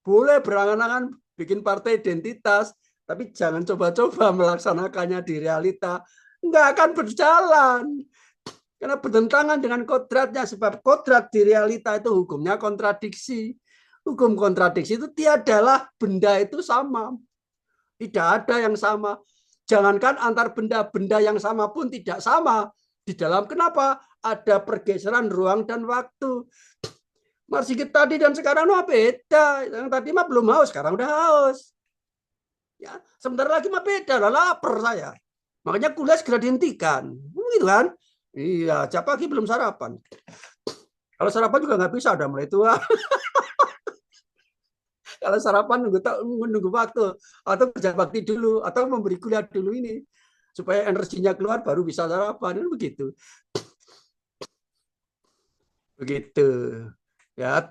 Boleh berangan-angan bikin partai identitas, tapi jangan coba-coba melaksanakannya di realita. Nggak akan berjalan. Karena bertentangan dengan kodratnya. Sebab kodrat di realita itu hukumnya kontradiksi. Hukum kontradiksi itu tiadalah benda itu sama. Tidak ada yang sama. Jangankan antar benda-benda yang sama pun tidak sama. Di dalam kenapa? Ada pergeseran ruang dan waktu. Marsikit tadi dan sekarang beda. Yang tadi mah belum haus, sekarang udah haus. Ya, sebentar lagi mah beda, lah lapar saya. Makanya kuliah segera dihentikan. Gitu kan? Iya, tiap pagi belum sarapan. Kalau sarapan juga nggak bisa, udah mulai tua. Kalau sarapan nunggu waktu, atau kerja bakti dulu, atau memberi kuliah dulu ini. Supaya energinya keluar baru bisa sarapan. Begitu. Begitu. Ya,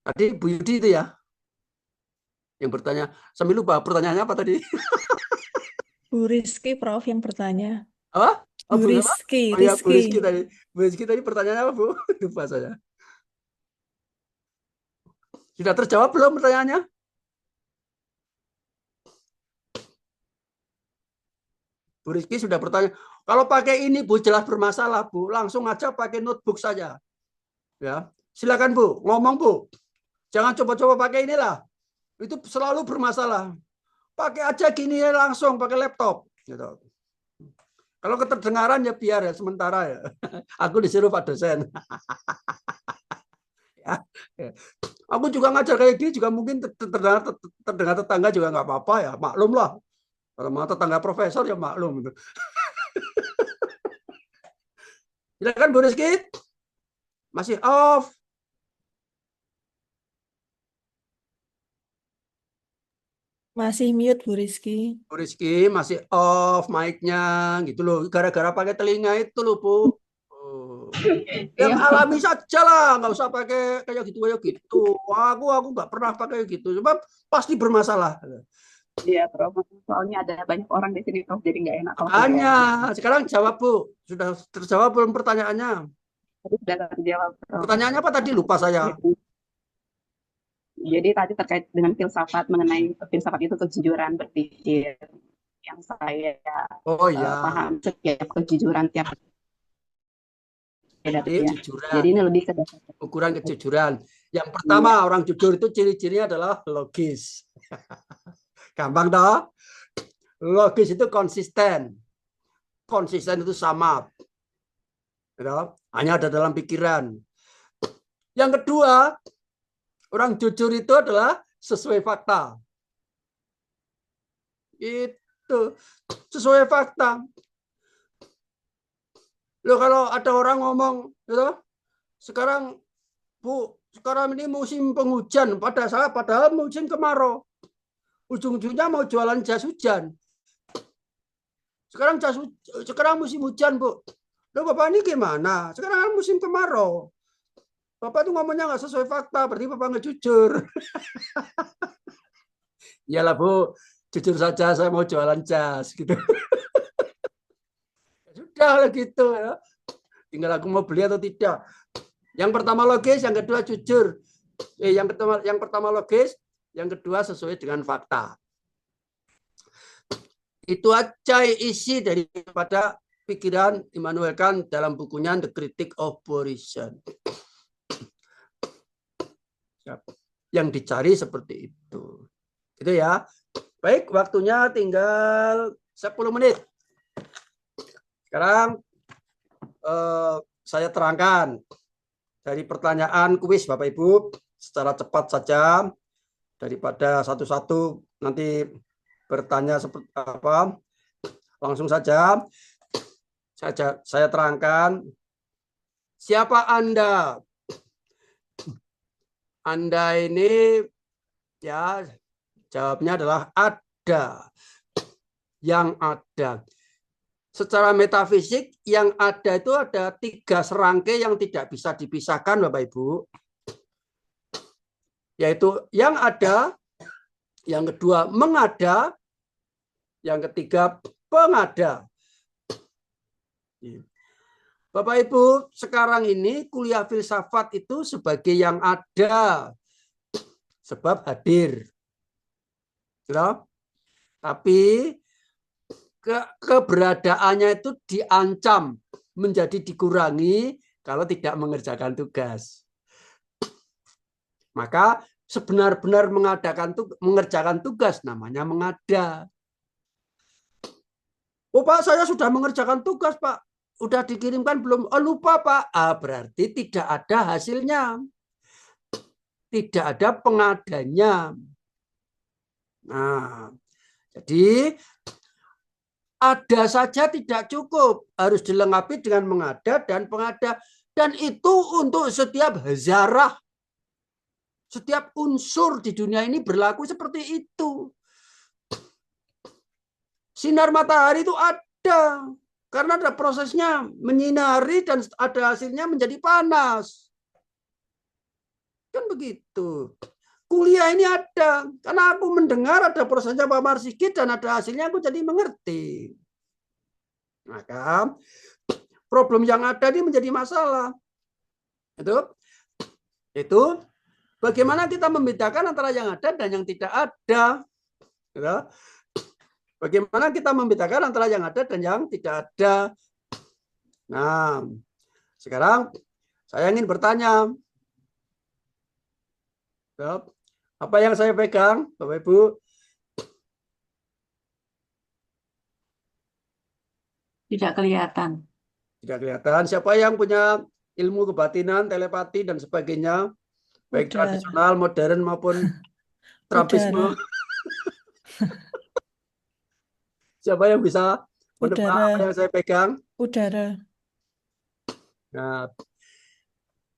tadi Bu Yudi itu ya yang bertanya. Sambil lupa pertanyaannya apa tadi? Bu Rizky, Prof, yang bertanya. Apa? Oh, Bu Bu, Rizky, oh, ya, Bu Rizky Rizky. tadi. Bu Rizky tadi pertanyaannya apa, Bu? Lupa saya. Sudah terjawab belum pertanyaannya? Bu Rizky sudah bertanya. Kalau pakai ini, Bu, jelas bermasalah, Bu. Langsung aja pakai notebook saja. Ya, silakan, Bu. Ngomong, Bu. Jangan coba-coba pakai inilah. Itu selalu bermasalah. Pakai aja gini ya, langsung pakai laptop. Gitu. Kalau keterdengaran ya biar ya sementara ya. Aku disuruh Pak dosen. Ya. Aku juga ngajar kayak gini juga mungkin terdengar tetangga juga nggak apa-apa ya, maklum lah. Kalau mau tetangga profesor ya maklum. Silakan Bu Rizky. Masih off. Masih mute, Bu Rizky. Bu Rizky masih off mic-nya gitu loh. Gara-gara pakai telinga itu loh, Bu. Yang alami saja lah, nggak usah pakai kayak gitu. Aku nggak pernah pakai gitu. Sebab pasti bermasalah. Iya, Prof. Soalnya ada banyak orang di sini, Prof. Jadi nggak enak kalau Hanya sekarang jawab, Bu. Sudah terjawab belum pertanyaannya? sudah terjawab, Prof. Pertanyaannya apa tadi? Lupa saya. Jadi tadi terkait dengan filsafat, mengenai filsafat itu kejujuran berpikir yang saya paham setiap kejujuran tiap Jadi ini lebih ke ukuran kejujuran. Yang pertama, orang jujur itu ciri-cirinya adalah logis. Gampang toh? Logis itu konsisten. Konsisten itu sama. Hanya ada dalam pikiran. Yang kedua, orang jujur itu adalah sesuai fakta. Itu sesuai fakta. Loh, kalau ada orang ngomong, gitu, sekarang Bu, sekarang ini musim penghujan, padahal musim kemarau. Ujung-ujungnya mau jualan jas hujan. Sekarang musim hujan, Bu. Loh, Bapak ini gimana? Sekarang kan musim kemarau. Bapak itu ngomongnya nggak sesuai fakta, berarti Bapak nggak jujur. Iyalah, Bu, jujur saja saya mau jualan jas gitu. Sudah gitu ya. Tinggal aku mau beli atau tidak. Yang pertama logis, yang kedua jujur. Yang pertama logis, yang kedua sesuai dengan fakta. Itu aja isi daripada pikiran Immanuel Kant dalam bukunya The Critique of Reason. Yang dicari seperti itu. Gitu ya. Baik, waktunya tinggal 10 menit. Sekarang saya terangkan dari pertanyaan kuis Bapak Ibu secara cepat saja, daripada satu-satu nanti bertanya seperti apa. Langsung saja saya terangkan. Siapa Anda? Anda ini ya jawabnya adalah ada. Yang ada. Secara metafisik yang ada itu ada 3 serangkai yang tidak bisa dipisahkan Bapak Ibu. Yaitu yang ada, yang kedua mengada, yang ketiga pengada. Bapak Ibu, sekarang ini kuliah filsafat itu sebagai yang ada. Sebab hadir. Tapi keberadaannya itu diancam menjadi dikurangi kalau tidak mengerjakan tugas. Maka sebenar-benar mengerjakan tugas namanya mengada. Oh Pak, saya sudah mengerjakan tugas Pak. Udah dikirimkan belum? Oh lupa Pak. Berarti tidak ada hasilnya. Tidak ada pengadanya. Nah, jadi ada saja tidak cukup. Harus dilengkapi dengan mengada dan pengada. Dan itu untuk setiap zarah. Setiap unsur di dunia ini berlaku seperti itu. Sinar matahari itu ada. Karena ada prosesnya menyinari dan ada hasilnya menjadi panas. Kan begitu. Kuliah ini ada. Karena aku mendengar ada prosesnya Pak Marsikit dan ada hasilnya aku jadi mengerti. Maka problem yang ada ini menjadi masalah. Itu bagaimana kita membedakan antara yang ada dan yang tidak ada. Bagaimana kita membedakan antara yang ada dan yang tidak ada. Nah, sekarang saya ingin bertanya. Apa yang saya pegang, Bapak Ibu? Tidak kelihatan. Tidak kelihatan. Siapa yang punya ilmu kebatinan, telepati, dan sebagainya? Baik tradisional, modern, maupun Trumpisme. Siapa yang bisa menebak apa yang saya pegang? Udara. Nah,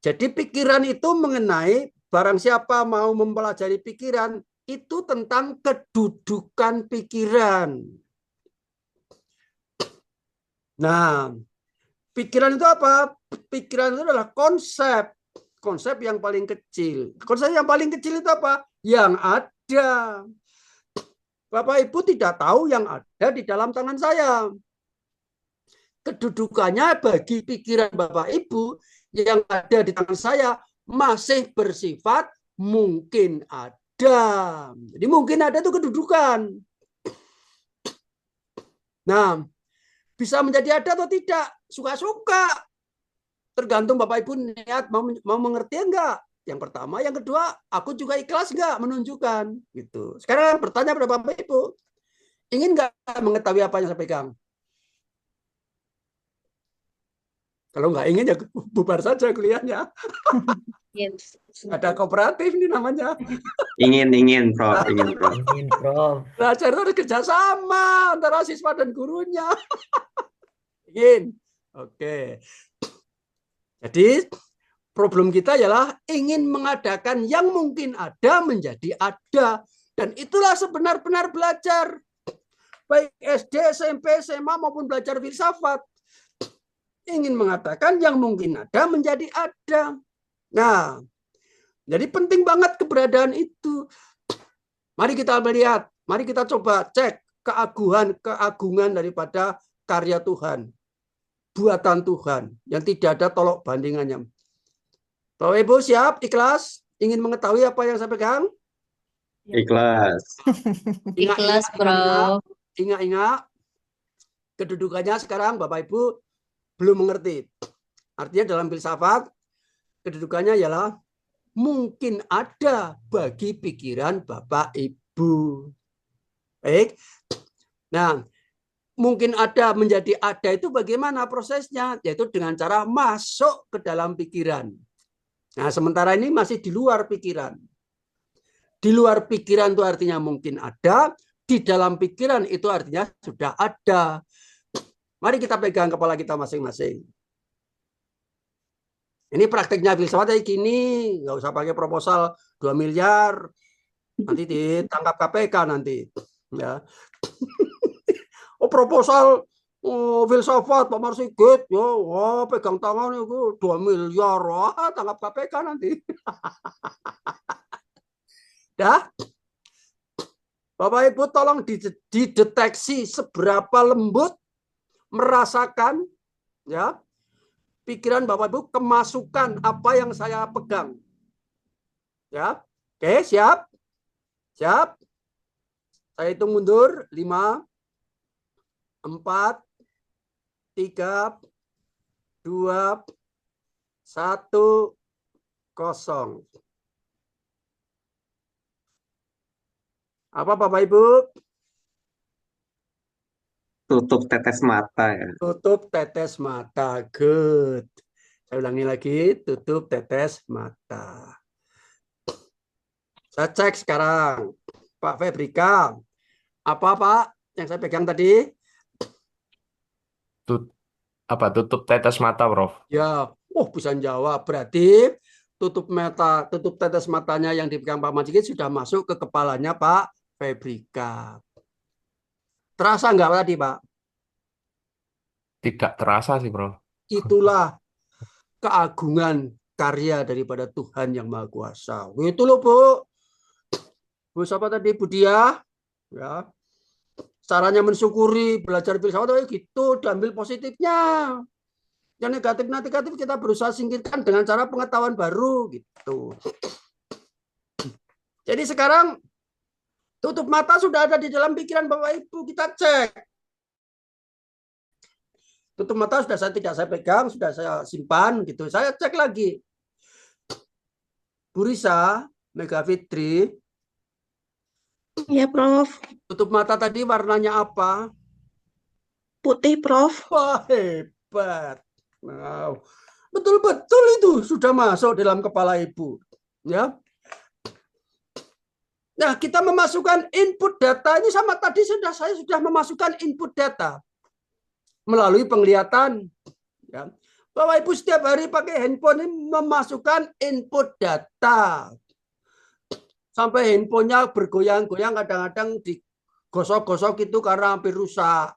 jadi pikiran itu mengenai barang siapa mau mempelajari pikiran itu tentang kedudukan pikiran. Nah, pikiran itu apa? Pikiran itu adalah konsep. Konsep yang paling kecil. Konsep yang paling kecil itu apa? Yang ada. Bapak Ibu tidak tahu yang ada di dalam tangan saya. Kedudukannya bagi pikiran Bapak Ibu yang ada di tangan saya masih bersifat mungkin ada. Jadi mungkin ada itu kedudukan. Nah, bisa menjadi ada atau tidak? Suka-suka. Tergantung Bapak Ibu niat mau mengerti enggak. Yang pertama, yang kedua, aku juga ikhlas nggak menunjukkan gitu. Sekarang bertanya pada Bapak Ibu, ingin nggak mengetahui apa yang saya pegang? Kalau nggak ingin ya bubar saja kuliahnya. Ada kooperatif ini namanya. Ingin Prof, ingin Prof. Ingin, Prof. Belajar itu ada kerjasama antara siswa dan gurunya. Ingin. Oke. Jadi problem kita ialah ingin mengadakan yang mungkin ada menjadi ada. Dan itulah sebenar-benar belajar. Baik SD, SMP, SMA maupun belajar filsafat. Ingin mengatakan yang mungkin ada menjadi ada. Nah, jadi penting banget keberadaan itu. Mari kita melihat, mari kita coba cek keagungan daripada karya Tuhan. Buatan Tuhan yang tidak ada tolok bandingannya. Bapak Ibu siap, ikhlas, ingin mengetahui apa yang saya pegang? Ikhlas. Ikhlas, Prof. Ingat-ingat. Kedudukannya sekarang Bapak Ibu belum mengerti. Artinya dalam filsafat kedudukannya ialah mungkin ada bagi pikiran Bapak Ibu. Baik. Nah, mungkin ada menjadi ada itu bagaimana prosesnya? Yaitu dengan cara masuk ke dalam pikiran. Nah, sementara ini masih di luar pikiran. Di luar pikiran itu artinya mungkin ada, di dalam pikiran itu artinya sudah ada. Mari kita pegang kepala kita masing-masing. Ini prakteknya filsafat kayak gini, nggak usah pakai proposal 2 miliar, nanti ditangkap KPK nanti. Ya. Oh, proposal filsafat Pak Marsigit, ya, wah, pegang tangan itu 2 miliar, wah, tangkap KPK nanti. Dah, Bapak Ibu tolong dideteksi seberapa lembut merasakan, ya, pikiran Bapak Ibu kemasukan apa yang saya pegang. Ya, oke, siap, siap. Saya hitung mundur 5, 4, 3, 2, 1, 0. Apa Bapak Ibu? Tutup tetes mata ya. Tutup tetes mata. Good. Saya ulangi lagi, tutup tetes mata. Saya cek sekarang. Pak Febrika. Apa Pak yang saya pegang tadi? Tutup tetes mata, Prof. Ya, bisa jawab. Berarti tutup tetes matanya yang dipegang Pak Marsigit sudah masuk ke kepalanya Pak Febrika. Terasa nggak tadi, Pak? Tidak terasa sih, Prof. Itulah keagungan karya daripada Tuhan yang Maha Kuasa. Itu loh, Bu. Bu siapa tadi? Bu Dia. Ya. Caranya mensyukuri, belajar filsafat gitu, diambil positifnya. Yang negatif kita berusaha singkirkan dengan cara pengetahuan baru gitu. Jadi sekarang tutup mata sudah ada di dalam pikiran Bapak Ibu, kita cek. Tutup mata sudah tidak saya pegang, sudah saya simpan gitu. Saya cek lagi. Bu Risa, Mega Fitri. Ya, Prof. Tutup mata tadi warnanya apa? Putih, Prof. Wah, hebat. Wow. Betul-betul itu sudah masuk dalam kepala Ibu. Ya. Nah, kita memasukkan input data ini sama tadi saya sudah memasukkan input data melalui penglihatan. Ya. Bapak Ibu setiap hari pakai handphone ini memasukkan input data. Sampai handphonenya bergoyang-goyang, kadang-kadang digosok-gosok itu karena hampir rusak.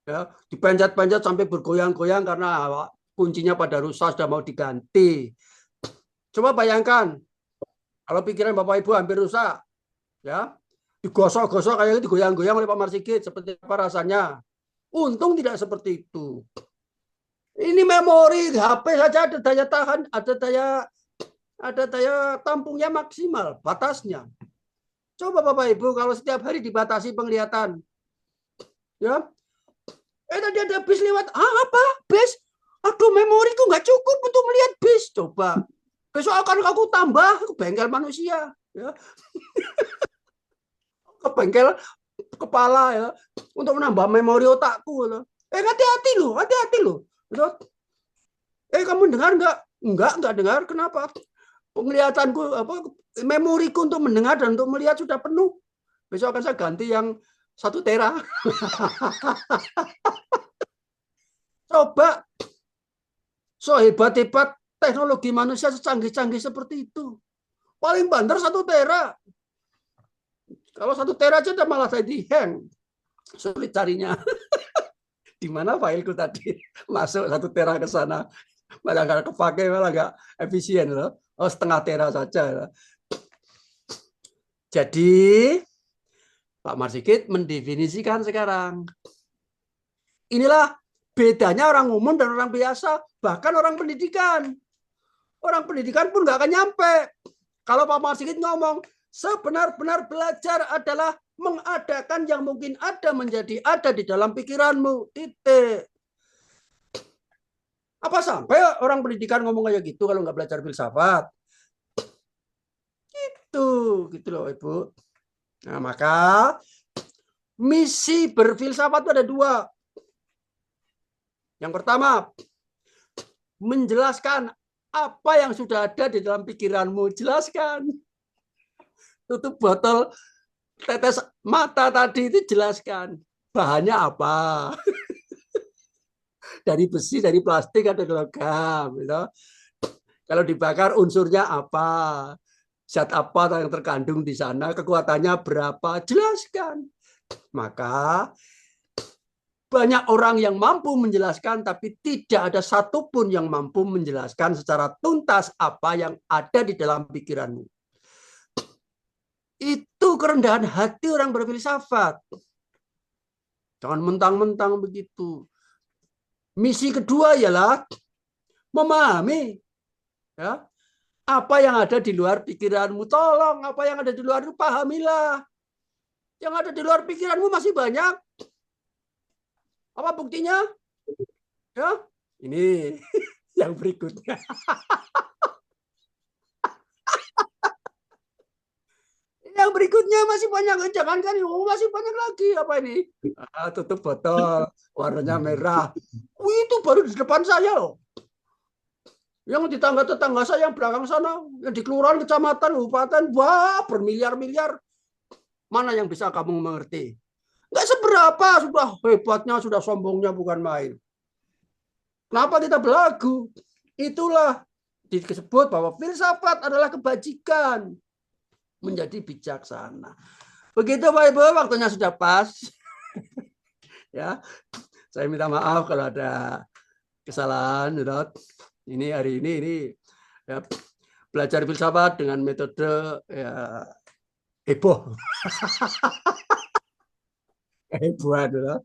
Ya, dipanjat-panjat sampai bergoyang-goyang karena kuncinya pada rusak, sudah mau diganti. Coba bayangkan, kalau pikiran Bapak Ibu hampir rusak, ya, digosok-gosok kayak digoyang-goyang oleh Pak Marsigit, seperti apa rasanya? Untung tidak seperti itu. Ini memori HP saja ada daya tahan, ada daya tampungnya maksimal, batasnya. Coba Bapak Ibu kalau setiap hari dibatasi penglihatan, ya. Tadi ada bis lewat, apa? Bis? Aduh, memoriku nggak cukup untuk melihat bis. Coba. Besok akan aku tambah ke bengkel manusia. Ya. Ke bengkel kepala ya. Untuk menambah memori otakku. Hati-hati loh, hati-hati loh. Kamu dengar nggak? Enggak dengar. Kenapa? Penglihatanku, memoriku untuk mendengar dan untuk melihat sudah penuh. Besok akan saya ganti yang 1 tera. Coba. So hebat-hebat teknologi manusia secanggih-canggih seperti itu. Paling banter 1 tera. Kalau 1 tera aja malah saya di-hang. Sulit carinya. Di mana fileku tadi? Masuk 1 tera ke sana. Malah nggak kepake, malah nggak efisien loh. Setengah tera saja. Jadi Pak Marsigit mendefinisikan sekarang. Inilah bedanya orang umum dan orang biasa, bahkan orang pendidikan. Orang pendidikan pun nggak akan nyampe. Kalau Pak Marsigit ngomong, sebenar-benar belajar adalah mengadakan yang mungkin ada menjadi ada di dalam pikiranmu. Titik. Apa sampai orang pendidikan ngomong kayak gitu kalau nggak belajar filsafat? Gitu loh Ibu. Nah, maka misi berfilsafat itu ada dua. Yang pertama, menjelaskan apa yang sudah ada di dalam pikiranmu. Jelaskan. Tutup botol tetes mata tadi itu jelaskan. Bahannya apa? Dari besi, dari plastik, atau logam. Gitu. Kalau dibakar unsurnya apa? Zat apa yang terkandung di sana? Kekuatannya berapa? Jelaskan. Maka banyak orang yang mampu menjelaskan, tapi tidak ada satupun yang mampu menjelaskan secara tuntas apa yang ada di dalam pikiranmu. Itu kerendahan hati orang berfilsafat. Jangan mentang-mentang begitu. Misi kedua ialah memahami ya, apa yang ada di luar pikiranmu. Tolong, apa yang ada di luar itu pahamilah. Yang ada di luar pikiranmu masih banyak. Apa buktinya? Ya, ini yang berikutnya. Yang berikutnya masih banyak. Jangankan masih banyak lagi. Apa ini? Tutup botol, warnanya merah. Itu baru di depan saya loh. Yang di tetangga saya yang belakang sana, yang di kelurahan, kecamatan, kabupaten, wah bermiliar-miliar. Mana yang bisa kamu mengerti? Nggak seberapa, sudah hebatnya, sudah sombongnya bukan main. Kenapa tidak berlagu? Itulah disebut bahwa filsafat adalah kebajikan. Menjadi bijaksana. Begitu Pak Ibu, waktunya sudah pas. Ya, saya minta maaf kalau ada kesalahan. Ini hari ini ya, belajar filsafat dengan metode ya, heboh. Heboh adalah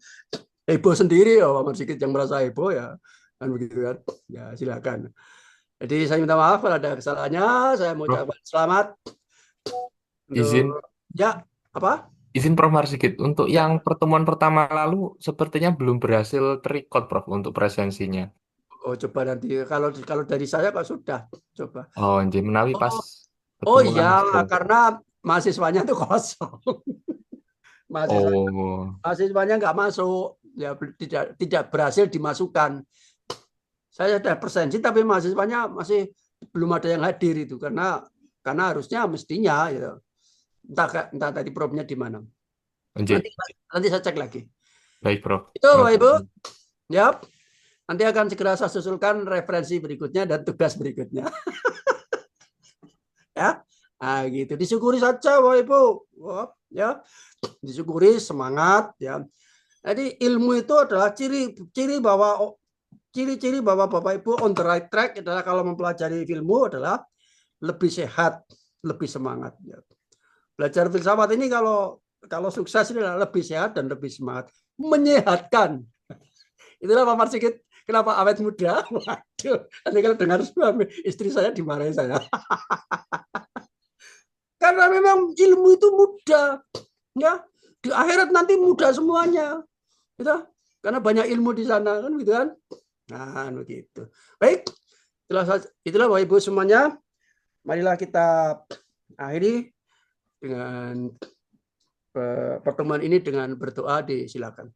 heboh sendiri ya Pak Marsikit yang merasa heboh ya kan begitu kan ya silakan. Jadi saya minta maaf kalau ada kesalahannya. Saya mau ucapkan selamat Izin ya apa izin Prof Marsikit untuk yang pertemuan pertama lalu sepertinya belum berhasil terrecord Prof untuk presensinya. coba nanti kalau dari saya kok sudah coba Nggih menawi pas oh ketemu iya langsung. karena mahasiswanya itu kosong. Mahasiswanya nggak masuk, ya tidak berhasil dimasukkan. Saya sudah presensi tapi mahasiswanya masih belum ada yang hadir itu karena harusnya mestinya gitu. Entah tadi Prof-nya di mana. Nanti saya cek lagi. Baik Prof. Itu Bapak Ibu. Ya. Nanti akan segera saya susulkan referensi berikutnya dan tugas berikutnya. Ya. Nah, gitu. Disyukuri saja Bapak Ibu. Ya. Disyukuri, semangat ya. Jadi ilmu itu adalah ciri-ciri bahwa Bapak Ibu on the right track adalah kalau mempelajari ilmu adalah lebih sehat, lebih semangat ya. Belajar filsafat ini kalau sukses ini adalah lebih sehat dan lebih semangat, menyehatkan. Itulah Pak Marsikit kenapa awet muda. Waduh, nanti kalau dengar suami istri saya dimarahin saya. Karena memang ilmu itu mudah. Ya, di akhirat nanti mudah semuanya, gitu. Karena banyak ilmu di sana kan, gitu kan. Nah, begitu. Baik, itulah Bapak Ibu semuanya. Marilah kita akhiri dengan pertemuan ini dengan berdoa. Disilakan.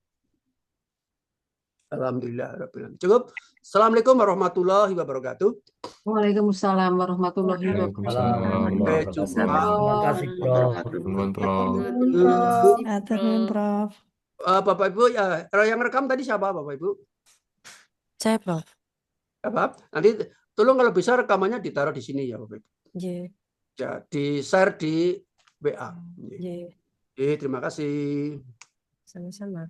Alhamdulillah. Cukup. Assalamualaikum warahmatullahi wabarakatuh. Waalaikumsalam warahmatullahi wabarakatuh. Terima kasih Prof. Prof. Bapak Ibu ya, yang rekam tadi siapa Bapak Ibu? Saya Prof. Apa? Nanti tolong kalau bisa rekamannya ditaruh di sini ya Bapak Ibu. Ya, di share di WA. Terima kasih. Sama-sama.